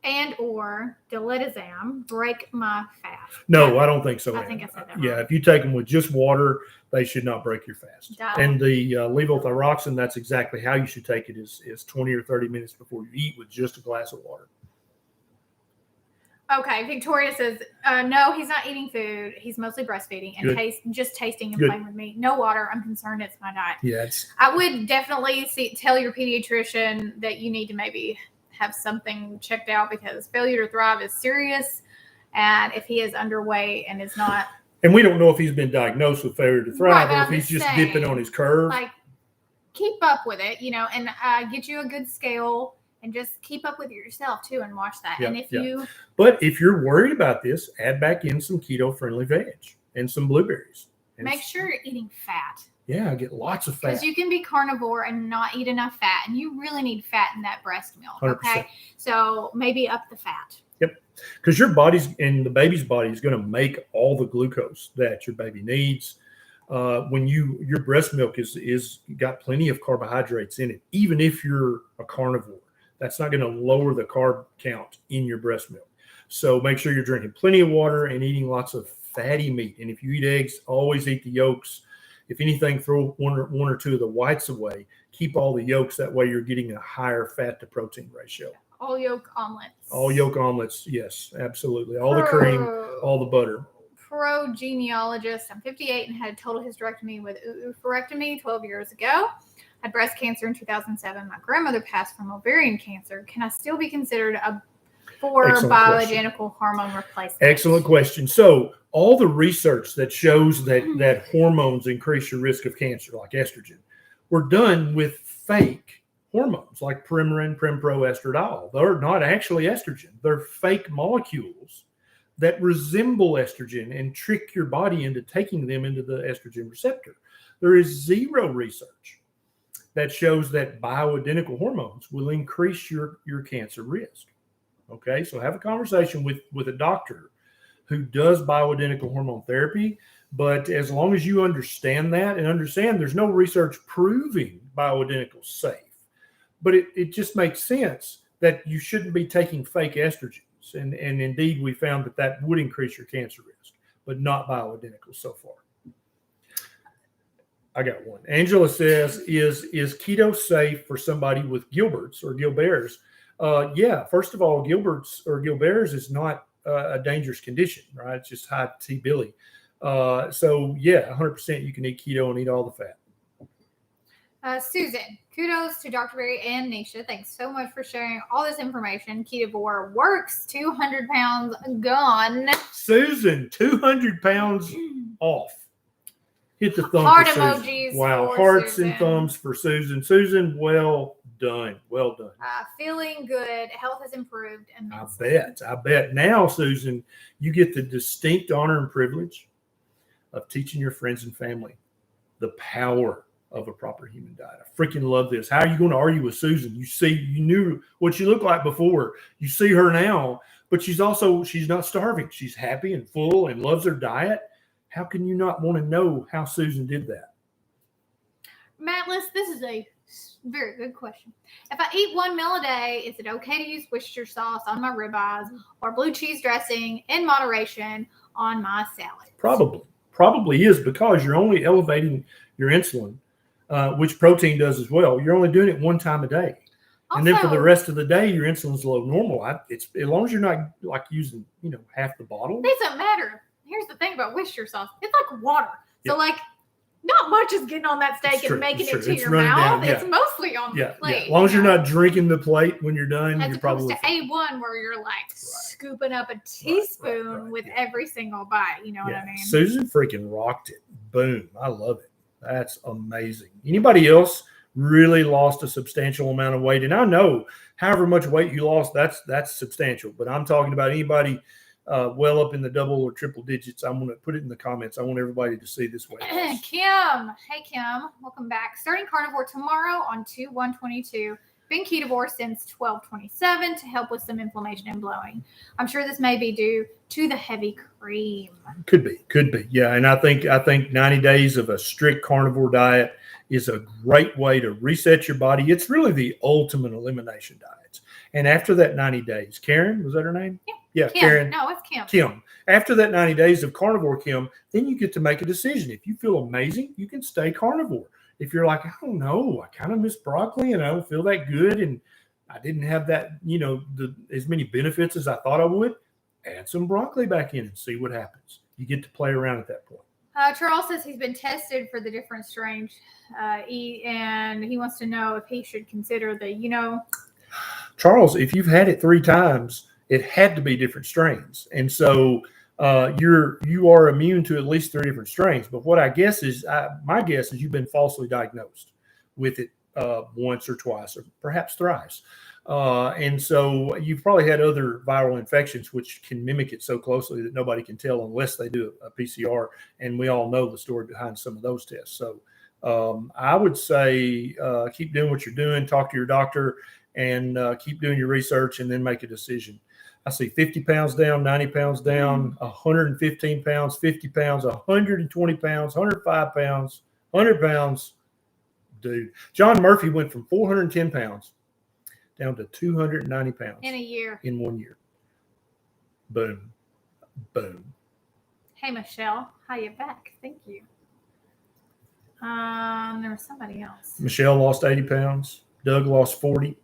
and or dilitazam break my fast? No, I don't think so. I think I said that Yeah, wrong. if you take them with just water, they should not break your fast. Duh. And the levothyroxine, that's exactly how you should take it, is 20 or 30 minutes before you eat with just a glass of water. Okay, Victoria says, no, he's not eating food. He's mostly breastfeeding and just tasting and playing with me. No water. I'm concerned it's my diet. Yeah, I would definitely tell your pediatrician that you need to maybe have something checked out because failure to thrive is serious. And if he is underweight and is not. And we don't know if he's been diagnosed with failure to thrive or if he's just dipping on his curve. Like, keep up with it, and get you a good scale. And just keep up with it yourself too, and watch that. And but if you're worried about this, add back in some keto-friendly veg and some blueberries. And make sure you're eating fat. Yeah, get lots of fat. Because you can be carnivore and not eat enough fat, and you really need fat in that breast milk. 100%. Okay, so maybe up the fat. Yep, because your body's and the baby's body is going to make all the glucose that your baby needs. When your breast milk is got plenty of carbohydrates in it, even if you're a carnivore. That's not going to lower the carb count in your breast milk. So make sure you're drinking plenty of water and eating lots of fatty meat. And if you eat eggs, always eat the yolks. If anything, throw one or two of the whites away. Keep all the yolks. That way you're getting a higher fat to protein ratio. All yolk omelets. All yolk omelets. Yes, absolutely. All the cream, all the butter. Progenealogist. I'm 58 and had a total hysterectomy with oophorectomy 12 years ago. Had breast cancer in 2007. My grandmother passed from ovarian cancer. Can I still be considered for bioidentical hormone replacement? Excellent question. So all the research that shows that hormones increase your risk of cancer, like estrogen, were done with fake hormones like Premarin, Prempro, estradiol. They're not actually estrogen. They're fake molecules that resemble estrogen and trick your body into taking them into the estrogen receptor. There is zero research that shows that bioidentical hormones will increase your cancer risk. Okay, so have a conversation with a doctor who does bioidentical hormone therapy. But as long as you understand that and understand there's no research proving bioidentical safe, but it just makes sense that you shouldn't be taking fake estrogens. And indeed, we found that would increase your cancer risk, but not bioidentical so far. I got one. Angela says, is keto safe for somebody with Gilbert's or Gilbert's? Yeah, first of all, Gilbert's or Gilbert's is not a dangerous condition, right? It's just high T-billy. So, yeah, 100% you can eat keto and eat all the fat. Susan, kudos to Dr. Berry and Neisha. Thanks so much for sharing all this information. Ketovore works. 200 pounds gone. Susan, 200 pounds off. Hit the thumb Heart for Susan. Emojis. Wow, hearts and thumbs for Susan. Susan, well done. Well done. Feeling good. Health has improved. I bet. Now, Susan, you get the distinct honor and privilege of teaching your friends and family the power of a proper human diet. I freaking love this. How are you going to argue with Susan? You knew what she looked like before. You see her now, but she's not starving. She's happy and full and loves her diet. How can you not want to know how Susan did that? Mattless, this is a very good question. If I eat one meal a day, is it okay to use Worcestershire sauce on my ribeyes or blue cheese dressing in moderation on my salad? Probably is, because you're only elevating your insulin, which protein does as well. You're only doing it one time a day. Also, and then for the rest of the day, your insulin's low normal. It's as long as you're not like using, half the bottle. It doesn't matter. Here's the thing about Worcestershire sauce. It's like water. So not much is getting on that steak and making it to your mouth. It's mostly on the plate. Yeah. As long as you're not drinking the plate when you're done, you're probably to A1 where you're scooping up a teaspoon with every single bite. You know what I mean? Susan freaking rocked it. Boom. I love it. That's amazing. Anybody else really lost a substantial amount of weight? And I know however much weight you lost, that's substantial. But I'm talking about anybody well up in the double or triple digits. I'm going to put it in the comments. I want everybody to see this weight loss. Kim. Hey, Kim. Welcome back. Starting carnivore tomorrow on 2/1/22. Been ketovore since 12/27 to help with some inflammation and blowing. I'm sure this may be due to the heavy cream. Could be. Yeah, and I think 90 days of a strict carnivore diet is a great way to reset your body. It's really the ultimate elimination diets. And after that 90 days, Karen, was that her name? Yeah, Kim. Karen. No, it's Kim. Kim. After that 90 days of carnivore, Kim, then you get to make a decision. If you feel amazing, you can stay carnivore. If you're like, I don't know, I kind of miss broccoli and I don't feel that good and I didn't have that, as many benefits as I thought I would, add some broccoli back in and see what happens. You get to play around at that point. Charles says he's been tested for the different strains, and he wants to know if he should consider Charles, if you've had it 3 times, it had to be different strains. And so you are immune to at least 3 different strains. But what my guess is you've been falsely diagnosed with it once or twice or perhaps thrice. And so you've probably had other viral infections which can mimic it so closely that nobody can tell unless they do a PCR. And we all know the story behind some of those tests. So I would say keep doing what you're doing, talk to your doctor, and keep doing your research and then make a decision. I see 50 pounds down, 90 pounds down, 115 pounds, 50 pounds, 120 pounds, 105 pounds, 100 pounds. Dude, John Murphy went from 410 pounds down to 290 pounds in a year. In 1 year. Boom. Boom. Hey, Michelle. How you back? Thank you. There was somebody else. Michelle lost 80 pounds. Doug lost 40.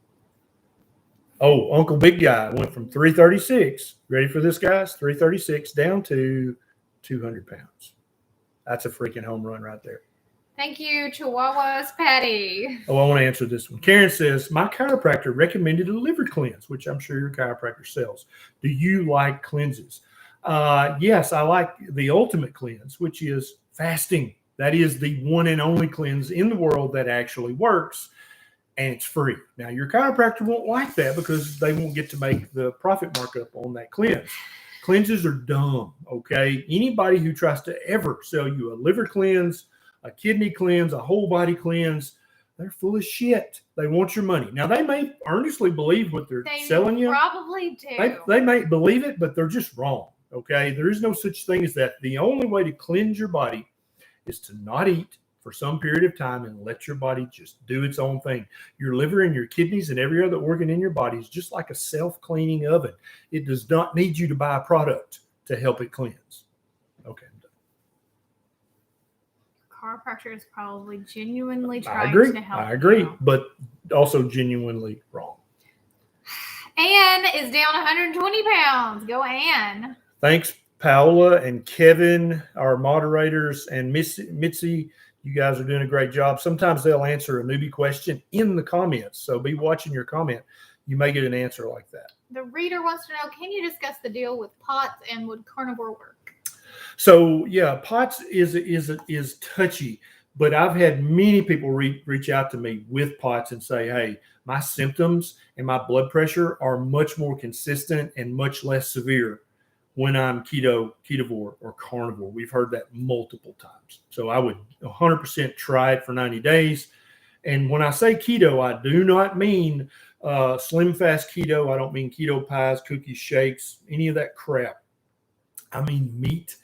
Oh, Uncle Big Guy went from 336. Ready for this, guys? 336 down to 200 pounds. That's a freaking home run right there. Thank you, Chihuahua's Patty. Oh, I want to answer this one. Karen says, my chiropractor recommended a liver cleanse, which I'm sure your chiropractor sells. Do you like cleanses? Yes, I like the ultimate cleanse, which is fasting. That is the one and only cleanse in the world that actually works, and it's free. Now, your chiropractor won't like that because they won't get to make the profit markup on that cleanse. Cleanses are dumb, okay? Anybody who tries to ever sell you a liver cleanse, a kidney cleanse, a whole body cleanse, they're full of shit. They want your money. Now, they may earnestly believe what they're selling you. Probably do. They may believe it, but they're just wrong, okay? There is no such thing as that. The only way to cleanse your body is to not eat for some period of time and let your body just do its own thing. Your liver and your kidneys and every other organ in your body is just like a self-cleaning oven. It does not need you to buy a product to help it cleanse. Okay. Chiropractor is probably genuinely trying to help. I agree, but also genuinely wrong. Anne is down 120 pounds. Go, Anne. Thanks, Paola and Kevin, our moderators, and Mitzi. You guys are doing a great job. Sometimes they'll answer a newbie question in the comments, so be watching your comment. You may get an answer like that. The reader wants to know, can you discuss the deal with POTS and would carnivore work? So, yeah, POTS is touchy, but I've had many people reach out to me with POTS and say, hey, my symptoms and my blood pressure are much more consistent and much less severe when I'm ketovore, or carnivore. We've heard that multiple times. So I would 100% try it for 90 days. And when I say keto, I do not mean slim fast keto. I don't mean keto pies, cookies, shakes, any of that crap. I mean meat,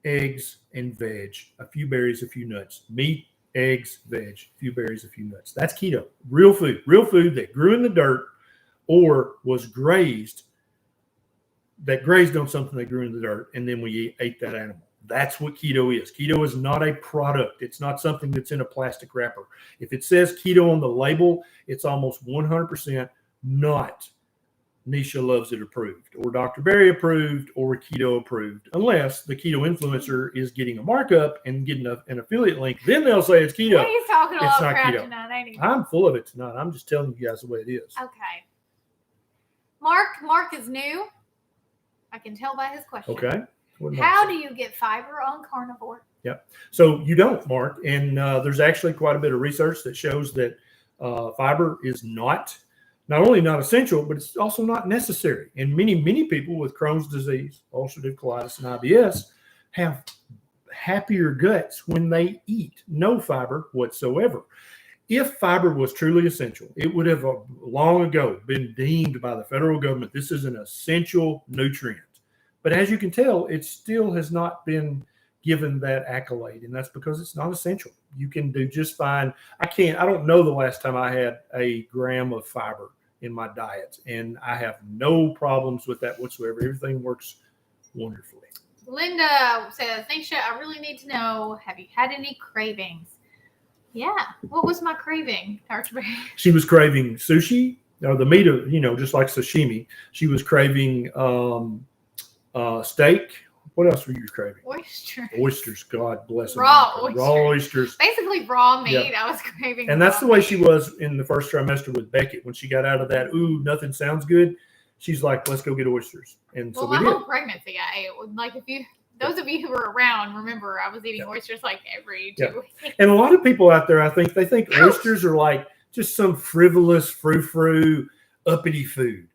eggs, and veg, a few berries, a few nuts. Meat, eggs, veg, a few berries, a few nuts. That's keto. Real food that grew in the dirt or was grazed on something that grew in the dirt, and then we ate that animal. That's what keto is. Keto is not a product. It's not something that's in a plastic wrapper. If it says keto on the label, it's almost 100% not Neisha Loves It approved, or Dr. Berry approved, or keto approved, unless the keto influencer is getting a markup and getting an affiliate link. Then they'll say it's keto. He's talking a lot of crap tonight, ain't he? I'm full of it tonight. I'm just telling you guys the way it is. Okay. Mark is new. I can tell by his question. Okay. How do you get fiber on carnivore? Yep. So you don't, Mark. And there's actually quite a bit of research that shows that fiber is not only not essential, but it's also not necessary. And many people with Crohn's disease, ulcerative colitis, and IBS have happier guts when they eat no fiber whatsoever. If fiber was truly essential, it would have long ago been deemed by the federal government this is an essential nutrient. But as you can tell, it still has not been given that accolade, and that's because it's not essential. You can do just fine. I don't know the last time I had a gram of fiber in my diet, and I have no problems with that whatsoever. Everything works wonderfully. Linda says, Neisha, I really need to know, have you had any cravings? Yeah. What was my craving, Archibald? She was craving sushi, or the meat of, just like sashimi. She was craving steak. What else were you craving? Oysters. God bless them. Raw oysters. Raw oysters. Basically raw meat. Yeah. I was craving. And that's the way she was in the first trimester with Beckett. When she got out of that, nothing sounds good. She's like, let's go get oysters. And so we did. My whole pregnancy, I ate. Like, those of you who were around, remember I was eating oysters like every 2 weeks. And a lot of people out there, I think, they think oysters are like just some frivolous, frou-frou, uppity food.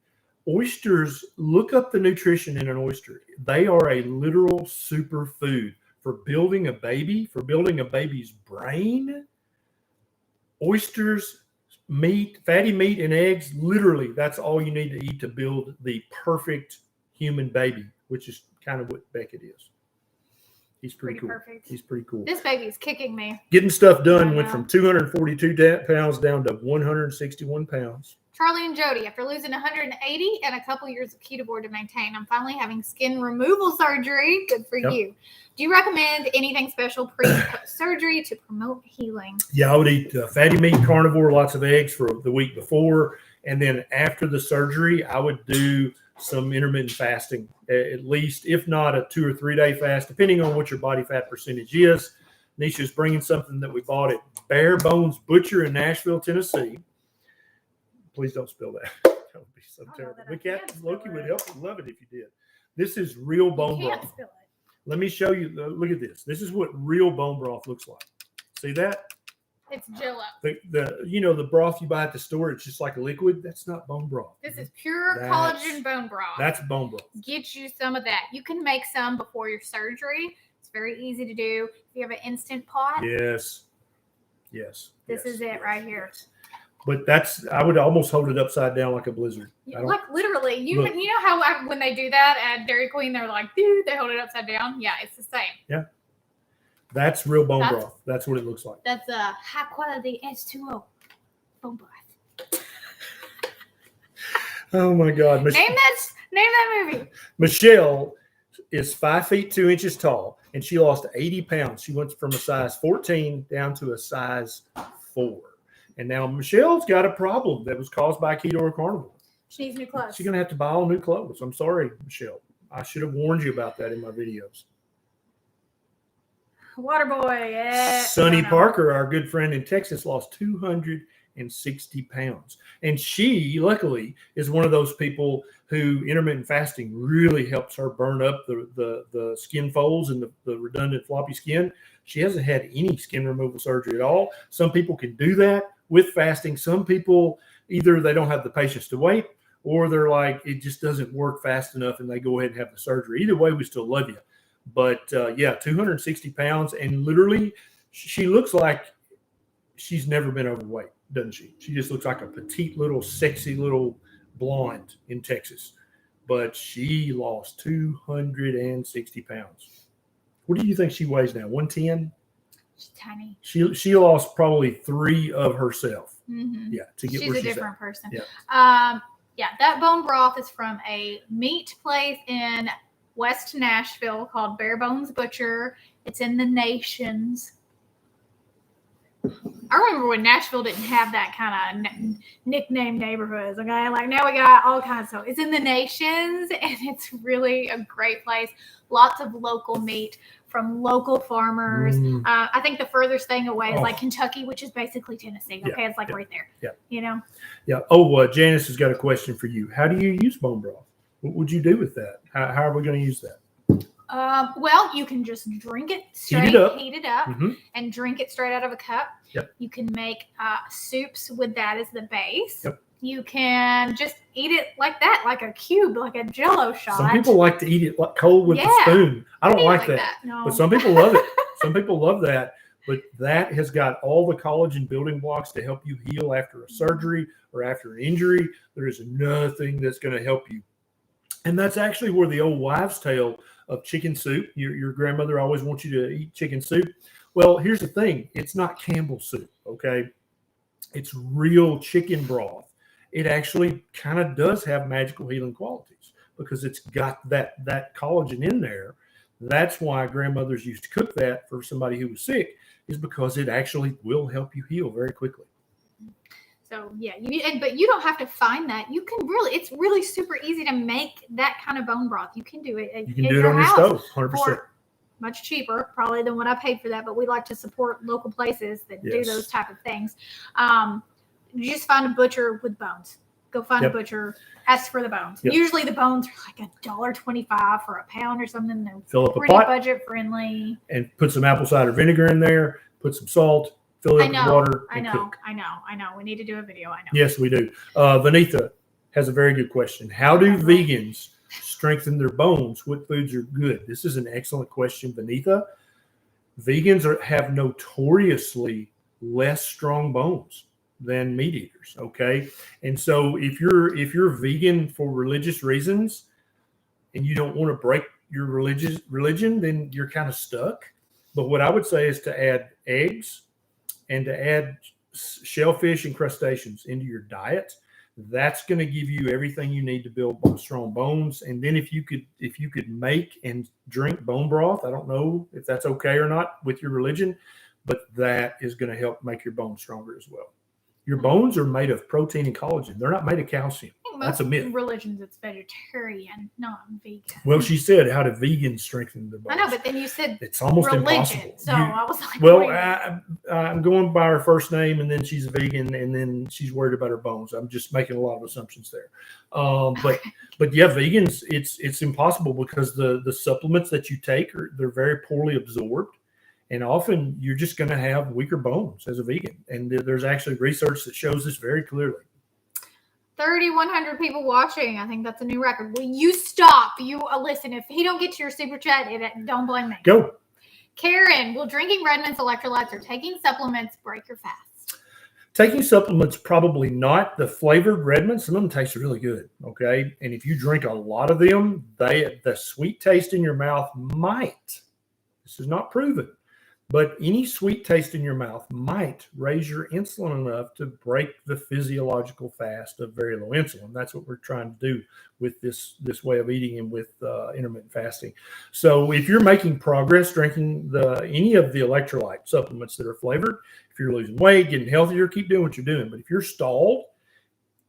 Oysters, look up the nutrition in an oyster. They are a literal superfood for building a baby, for building a baby's brain. Oysters, meat, fatty meat, and eggs, literally, that's all you need to eat to build the perfect human baby, which is kind of what Beckett is. He's pretty cool. Perfect. He's pretty cool. This baby's kicking me. Getting stuff done went from 242 pounds down to 161 pounds. Charlie and Jody, after losing 180 and a couple years of Ketovore to maintain, I'm finally having skin removal surgery. Good for you. Do you recommend anything special pre-surgery to promote healing? Yeah, I would eat fatty meat, carnivore, lots of eggs for the week before. And then after the surgery, I would do some intermittent fasting, at least, if not a 2 or 3 day fast, depending on what your body fat percentage is. Neisha's bringing something that we bought at Bare Bones Butcher in Nashville, Tennessee. Please don't spill that. That would be so terrible. Loki would love it if you did. This is real bone broth. Spill it. Let me show you. Look at this. This is what real bone broth looks like. See that? It's Jell-O. The broth you buy at the store, it's just like a liquid. That's not bone broth. This is pure collagen bone broth. That's bone broth. Get you some of that. You can make some before your surgery. It's very easy to do. If you have an Instant Pot. Yes. This is it right here. But I would almost hold it upside down like a blizzard. Like literally, you know how when they do that at Dairy Queen, they're like, dude, they hold it upside down. Yeah, it's the same. Yeah. That's real bone broth. That's what it looks like. That's a high quality H2O bone broth. Oh my God. Name that movie. Michelle is 5 feet 2 inches tall, and she lost 80 pounds. She went from a size 14 down to a size 4. And now Michelle's got a problem that was caused by keto or carnivore. She needs new clothes. She's going to have to buy all new clothes. I'm sorry, Michelle. I should have warned you about that in my videos. Waterboy. Yeah. Sonny Parker, our good friend in Texas, lost 260 pounds. And she, luckily, is one of those people who intermittent fasting really helps her burn up the skin folds and the redundant floppy skin. She hasn't had any skin removal surgery at all. Some people can do that with fasting. Some people, either they don't have the patience to wait, or they're like, it just doesn't work fast enough and they go ahead and have the surgery. Either way, we still love you. But 260 pounds, and literally she looks like she's never been overweight, doesn't she? She just looks like a petite little sexy little blonde in Texas. But she lost 260 pounds. What do you think she weighs now? 110? She's tiny. She lost probably 3 of herself. Mm-hmm. Yeah, to get she's where she's a different at. person. Yeah. That bone broth is from a meat place in West Nashville called Bare Bones Butcher. It's in the Nations. I remember when Nashville didn't have that kind of nickname neighborhoods. Okay, like now we got all kinds of. It's in the Nations, and it's really a great place. Lots of local meat from local farmers. I think the furthest thing away is like Kentucky, which is basically Tennessee. Okay, it's like right there. Yeah. You know. Yeah. Oh, Janice has got a question for you. How do you use bone broth? What would you do with that? How are we going to use that? Well, you can just drink it straight, heat it up, and drink it straight out of a cup. Yep. You can make soups with that as the base. Yep. You can just eat it like that, like a cube, like a Jell-O shot. Some people like to eat it like cold with the spoon. I don't like that. No. But some people love it. Some people love that. But that has got all the collagen building blocks to help you heal after a surgery or after an injury. There is nothing that's going to help you. And that's actually where the old wives' tale of chicken soup, your grandmother always wants you to eat chicken soup. Well, here's the thing. It's not Campbell's soup, okay? It's real chicken broth. it actually kind of does have magical healing qualities because it's got that collagen in there. That's why grandmothers used to cook that for somebody who was sick, is because it actually will help you heal very quickly. So yeah, but you don't have to find that. You can it's really super easy to make that kind of bone broth. You can do it. You can do it on your stove, 100%. Much cheaper probably than what I paid for that, but we like to support local places that do those type of things. You just find a butcher with bones. Go find a butcher, ask for the bones. Usually the bones are like $1.25 for a pound or something. They're fill up pretty a pot, budget friendly. And put some apple cider vinegar in there, put some salt, fill it up with water, and cook. I know. We need to do a video. I know. Yes, we do. Vanitha has a very good question. How do vegans strengthen their bones? What foods are good? This is an excellent question, Vanitha. Vegans have notoriously less strong bones than meat eaters. Okay, and so if you're vegan for religious reasons and you don't want to break your religion, then you're kind of stuck. But what I would say is to add eggs and to add shellfish and crustaceans into your diet. That's going to give you everything you need to build strong bones. And then if you could make and drink bone broth, I don't know if that's okay or not with your religion, but that is going to help make your bones stronger as well. Your bones are made of protein and collagen. They're not made of calcium. That's a myth. Religions, it's vegetarian, not vegan. Well, she said, how do vegans strengthen their bones? I know, but then you said it's almost impossible. So I was like, well, I'm going by her first name, and then she's a vegan, and then she's worried about her bones. I'm just making a lot of assumptions there. But yeah, vegans, it's impossible because the supplements that you take they're very poorly absorbed. And often you're just going to have weaker bones as a vegan. And there's actually research that shows this very clearly. 3,100 people watching. I think that's a new record. Will you stop? Listen, if he don't get to your super chat, don't blame me. Go. Karen, will drinking Redmond's electrolytes or taking supplements break your fast? Taking supplements, probably not. The flavored Redmond, some of them taste really good. Okay. And if you drink a lot of them, the sweet taste in your mouth might, this is not proven, but any sweet taste in your mouth might raise your insulin enough to break the physiological fast of very low insulin. That's what we're trying to do with this way of eating and with intermittent fasting. So if you're making progress drinking any of the electrolyte supplements that are flavored, if you're losing weight, getting healthier, keep doing what you're doing. But if you're stalled,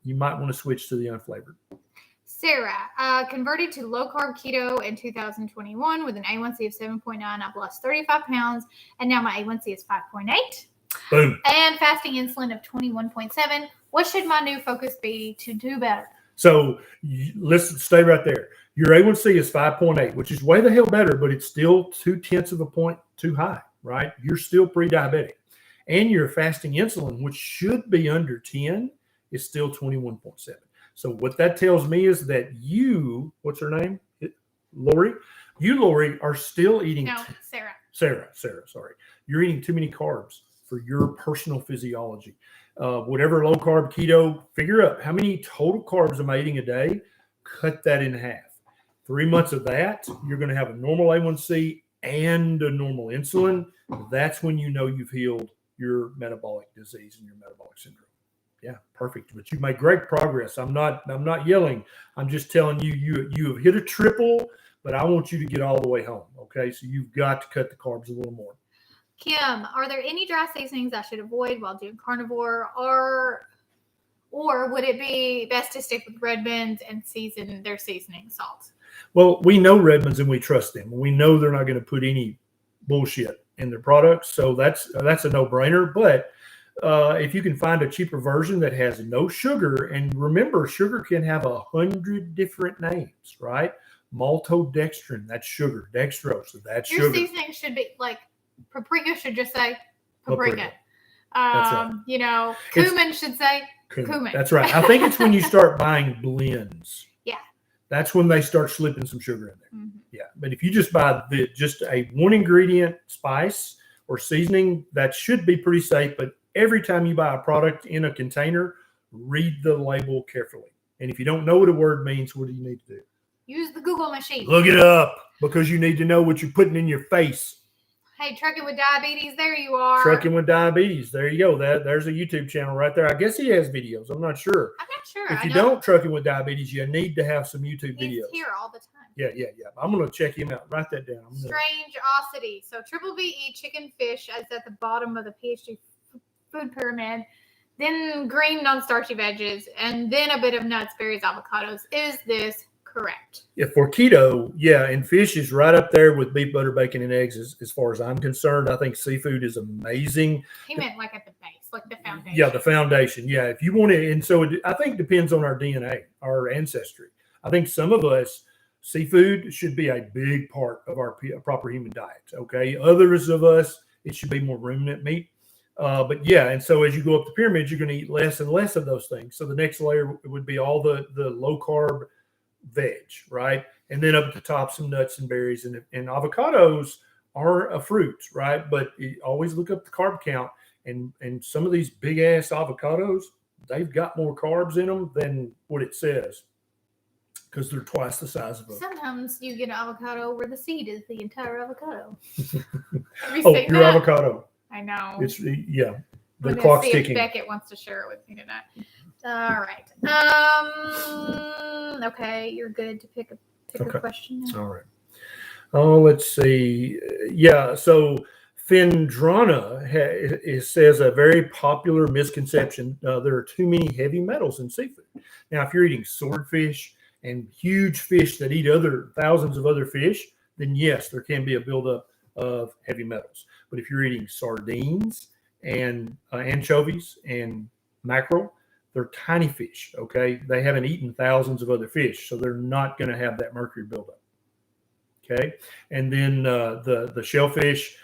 you might want to switch to the unflavored. Sarah, converted to low-carb keto in 2021 with an A1C of 7.9. I've lost 35 pounds, and now my A1C is 5.8. Boom. And fasting insulin of 21.7. What should my new focus be to do better? So listen, stay right there. Your A1C is 5.8, which is way the hell better, but it's still 0.2 of a point too high, right? You're still pre-diabetic. And your fasting insulin, which should be under 10, is still 21.7. So what that tells me is that what's her name? Lori? Lori, are still eating. No, Sarah. Sarah, sorry. You're eating too many carbs for your personal physiology. Whatever low carb, keto, figure out how many total carbs am I eating a day? Cut that in half. 3 months of that, you're going to have a normal A1C and a normal insulin. That's when you know you've healed your metabolic disease and your metabolic syndrome. Yeah, perfect. But you made great progress. I'm not yelling. I'm just telling you have hit a triple, but I want you to get all the way home. Okay, so you've got to cut the carbs a little more. Kim, are there any dry seasonings I should avoid while doing carnivore, or would it be best to stick with Redmond's and season their seasoning salt? Well, we know Redmond's and we trust them. We know they're not going to put any bullshit in their products, so that's a no-brainer. But if you can find a cheaper version that has no sugar, and remember, sugar can have 100 different names, right? Maltodextrin, that's sugar. Dextrose, that's sugar. Your seasoning should be like paprika should just say paprika. That's right. Cumin should say cumin. That's right. I think it's when you start buying blends. Yeah. That's when they start slipping some sugar in there. Mm-hmm. Yeah. But if you just buy just a one ingredient spice or seasoning, that should be pretty safe. But every time you buy a product in a container, read the label carefully. And if you don't know what a word means, what do you need to do? Use the Google machine. Look it up, because you need to know what you're putting in your face. Hey, Trucking with Diabetes, there you are. Trucking with Diabetes. There you go. There's a YouTube channel right there. I guess he has videos. I'm not sure. I'm not sure. If you don't Trucking with Diabetes, you need to have some YouTube He's videos. here all the time. Yeah. I'm going to check him out. Write that down. Strangeosity. So triple VE chicken fish is at the bottom of the PhD food pyramid. Then green non-starchy veggies, and then a bit of nuts, berries, avocados. Is this correct? Yeah, for keto, and fish is right up there with beef, butter, bacon, and eggs as far as I'm concerned. I think seafood is amazing. He meant like at the base, like the foundation. Yeah, the foundation. Yeah, if you want to, and so I think it depends on our DNA, our ancestry. I think some of us, seafood should be a big part of our proper human diet. Okay, others of us, it should be more ruminant meat. But yeah, and so as you go up the pyramid, you're going to eat less and less of those things. So the next layer would be all the low carb veg, right? And then up at the top, some nuts and berries, and avocados are a fruit, right? But always look up the carb count, and some of these big ass avocados, they've got more carbs in them than what it says, because they're twice the size of them. Sometimes you get an avocado where the seed is the entire avocado. Your avocado. I know. It's the clock's ticking. Beckett wants to share it with me tonight. All right. Okay, you're good to pick a question now. All right. Oh, let's see. Yeah, so Fendrana says a very popular misconception. There are too many heavy metals in seafood. Now, if you're eating swordfish and huge fish that eat thousands of other fish, then yes, there can be a buildup of heavy metals. But if you're eating sardines and anchovies and mackerel, they're tiny fish, okay? They haven't eaten thousands of other fish, so they're not going to have that mercury buildup, okay? And then the shellfish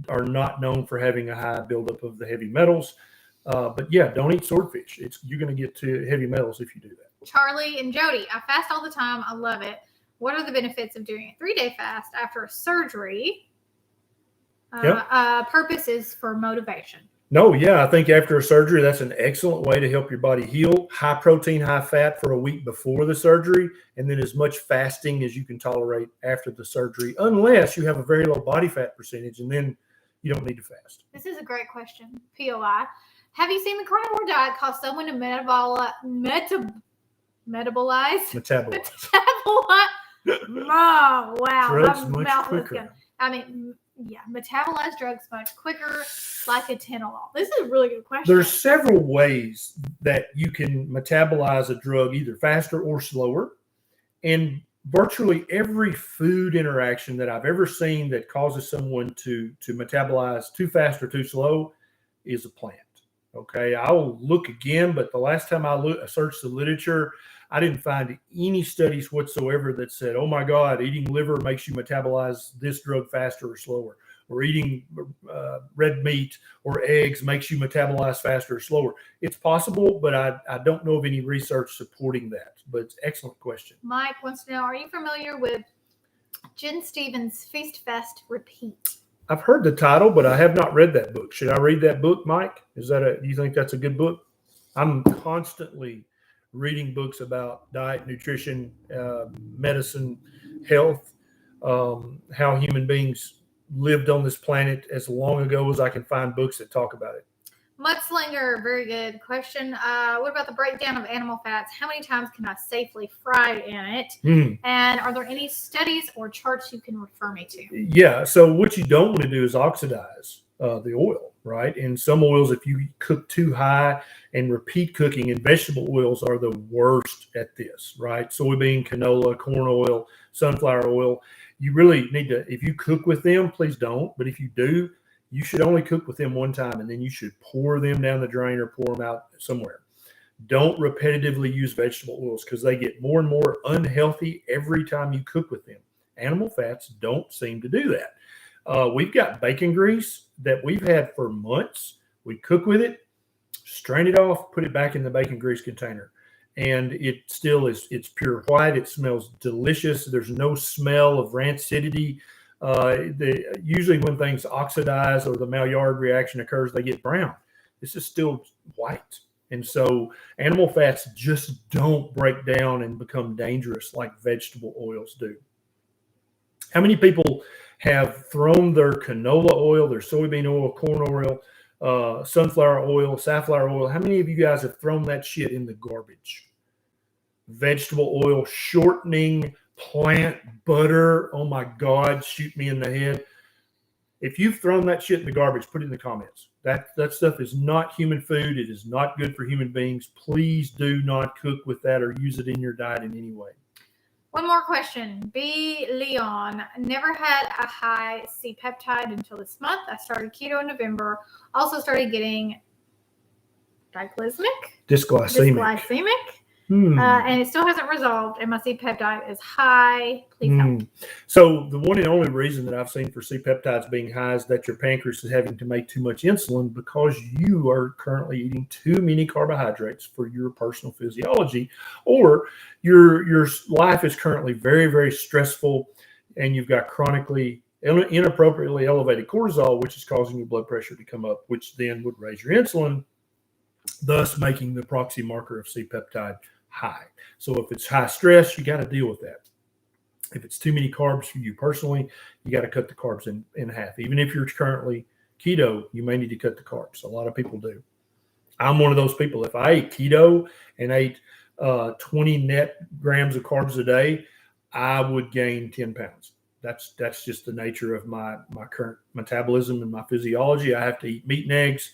are not known for having a high buildup of the heavy metals. But yeah, don't eat swordfish. You're going to get to heavy metals if you do that. Charlie and Jody, I fast all the time. I love it. What are the benefits of doing a 3-day fast after a surgery? Purpose is for motivation. No, yeah, I think after a surgery, that's an excellent way to help your body heal. High protein, high fat for a week before the surgery, and then as much fasting as you can tolerate after the surgery, unless you have a very low body fat percentage, and then you don't need to fast. This is a great question. POI. Have you seen the carnivore diet cause someone to metabolize? Oh, wow. Drugs much quicker. Metabolize drugs much quicker, like atenolol. This is a really good question. There's several ways that you can metabolize a drug either faster or slower. And virtually every food interaction that I've ever seen that causes someone to metabolize too fast or too slow is a plant. Okay, I'll look again, but the last time I searched the literature, I didn't find any studies whatsoever that said, oh my God, eating liver makes you metabolize this drug faster or slower, or eating red meat or eggs makes you metabolize faster or slower. It's possible, but I don't know of any research supporting that. But it's an excellent question. Mike wants to know, are you familiar with Jen Stevens' Feast, Fast, Repeat? I've heard the title, but I have not read that book. Should I read that book, Mike? Do you think that's a good book? I'm constantly reading books about diet, nutrition, medicine, health, how human beings lived on this planet as long ago as I can find books that talk about it. Mudslinger, very good question. What about the breakdown of animal fats? How many times can I safely fry in it? And are there any studies or charts you can refer me to? Yeah, so what you don't want to do is oxidize the oil, right? And some oils, if you cook too high and repeat cooking, and vegetable oils are the worst at this, right? Soybean, canola, corn oil, sunflower oil. You really need to, if you cook with them, please don't. But if you do, you should only cook with them one time, and then you should pour them down the drain or pour them out somewhere. Don't repetitively use vegetable oils because they get more and more unhealthy every time you cook with them. Animal fats don't seem to do that. We've got bacon grease that we've had for months. We cook with it, strain it off, put it back in the bacon grease container. And it still is, it's pure white. It smells delicious. There's no smell of rancidity. Usually when things oxidize or the Maillard reaction occurs, they get brown. This is still white. And so animal fats just don't break down and become dangerous like vegetable oils do. How many people have thrown their canola oil, their soybean oil, corn oil, sunflower oil, safflower oil. How many of you guys have thrown that shit in the garbage? Vegetable oil, shortening, plant butter. Oh my God, shoot me in the head. If you've thrown that shit in the garbage, put it in the comments. That stuff is not human food. It is not good for human beings. Please do not cook with that or use it in your diet in any way. One more question. B. Leon. Never had a high C-peptide until this month. I started keto in November. Also started getting dysglycemic. And it still hasn't resolved, and my C-peptide is high. Please help. So the one and only reason that I've seen for C-peptides being high is that your pancreas is having to make too much insulin because you are currently eating too many carbohydrates for your personal physiology, or your life is currently very, very stressful, and you've got chronically inappropriately elevated cortisol, which is causing your blood pressure to come up, which then would raise your insulin, thus making the proxy marker of C-peptide high. So if it's high stress, you got to deal with that. If it's too many carbs for you personally, you got to cut the carbs in half. Even if you're currently keto, you may need to cut the carbs. A lot of people do. I'm one of those people. If I ate keto and ate 20 net grams of carbs a day, I would gain 10 pounds. That's just the nature of my current metabolism and my physiology. I have to eat meat and eggs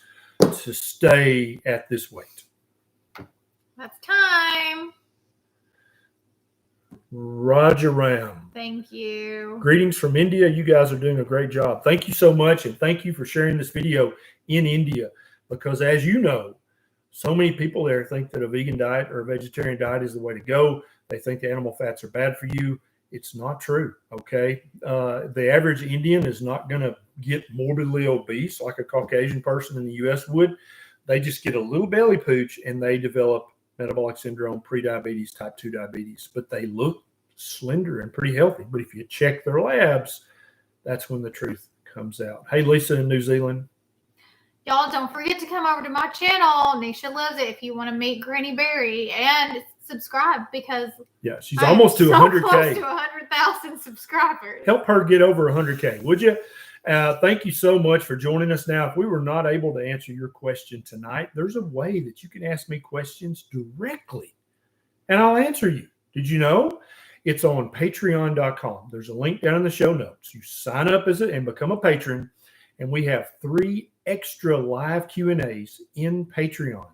to stay at this weight. That's time. Roger Ram. Thank you. Greetings from India. You guys are doing a great job. Thank you so much. And thank you for sharing this video in India, because as you know, so many people there think that a vegan diet or a vegetarian diet is the way to go. They think the animal fats are bad for you. It's not true. Okay. The average Indian is not going to get morbidly obese like a Caucasian person in the US would. They just get a little belly pooch and they develop metabolic syndrome, prediabetes, type 2 diabetes, but they look slender and pretty healthy. But if you check their labs, that's when the truth comes out. Hey, Lisa in New Zealand. Y'all don't forget to come over to my channel. Neisha loves it. If you want to meet Granny Berry, and subscribe, because she's almost to 100K. Close to 100,000 subscribers. Help her get over 100K, would you? Thank you so much for joining us. Now, if we were not able to answer your question tonight, there's a way that you can ask me questions directly, and I'll answer you. Did you know? It's on patreon.com. There's a link down in the show notes. You sign up and become a patron, and we have 3 extra live Q&As in Patreon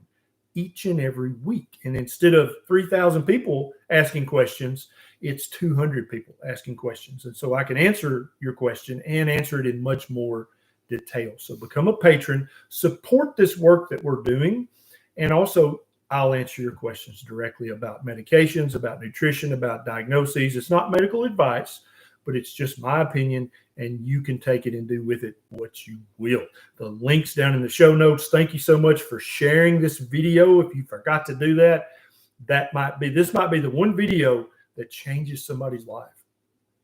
each and every week. And instead of 3,000 people asking questions, it's 200 people asking questions. And so I can answer your question and answer it in much more detail. So become a patron, support this work that we're doing, and also I'll answer your questions directly about medications, about nutrition, about diagnoses. It's not medical advice, but it's just my opinion, and you can take it and do with it what you will. The link's down in the show notes. Thank you so much for sharing this video. If you forgot to do that, this might be the one video that changes somebody's life.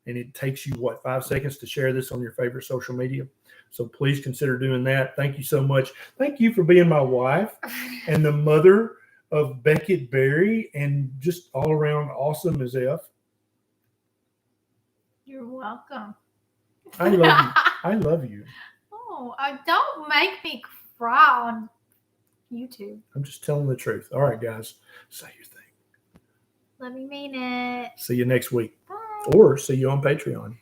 And it takes you, 5 seconds to share this on your favorite social media. So please consider doing that. Thank you so much. Thank you for being my wife and the mother of Beckett Berry, and just all around awesome as F. You're welcome. I love you. I love you. Oh, don't make me cry on YouTube. I'm just telling the truth. All right, guys. Say your thing. Let me mean it. See you next week. Bye. Or see you on Patreon.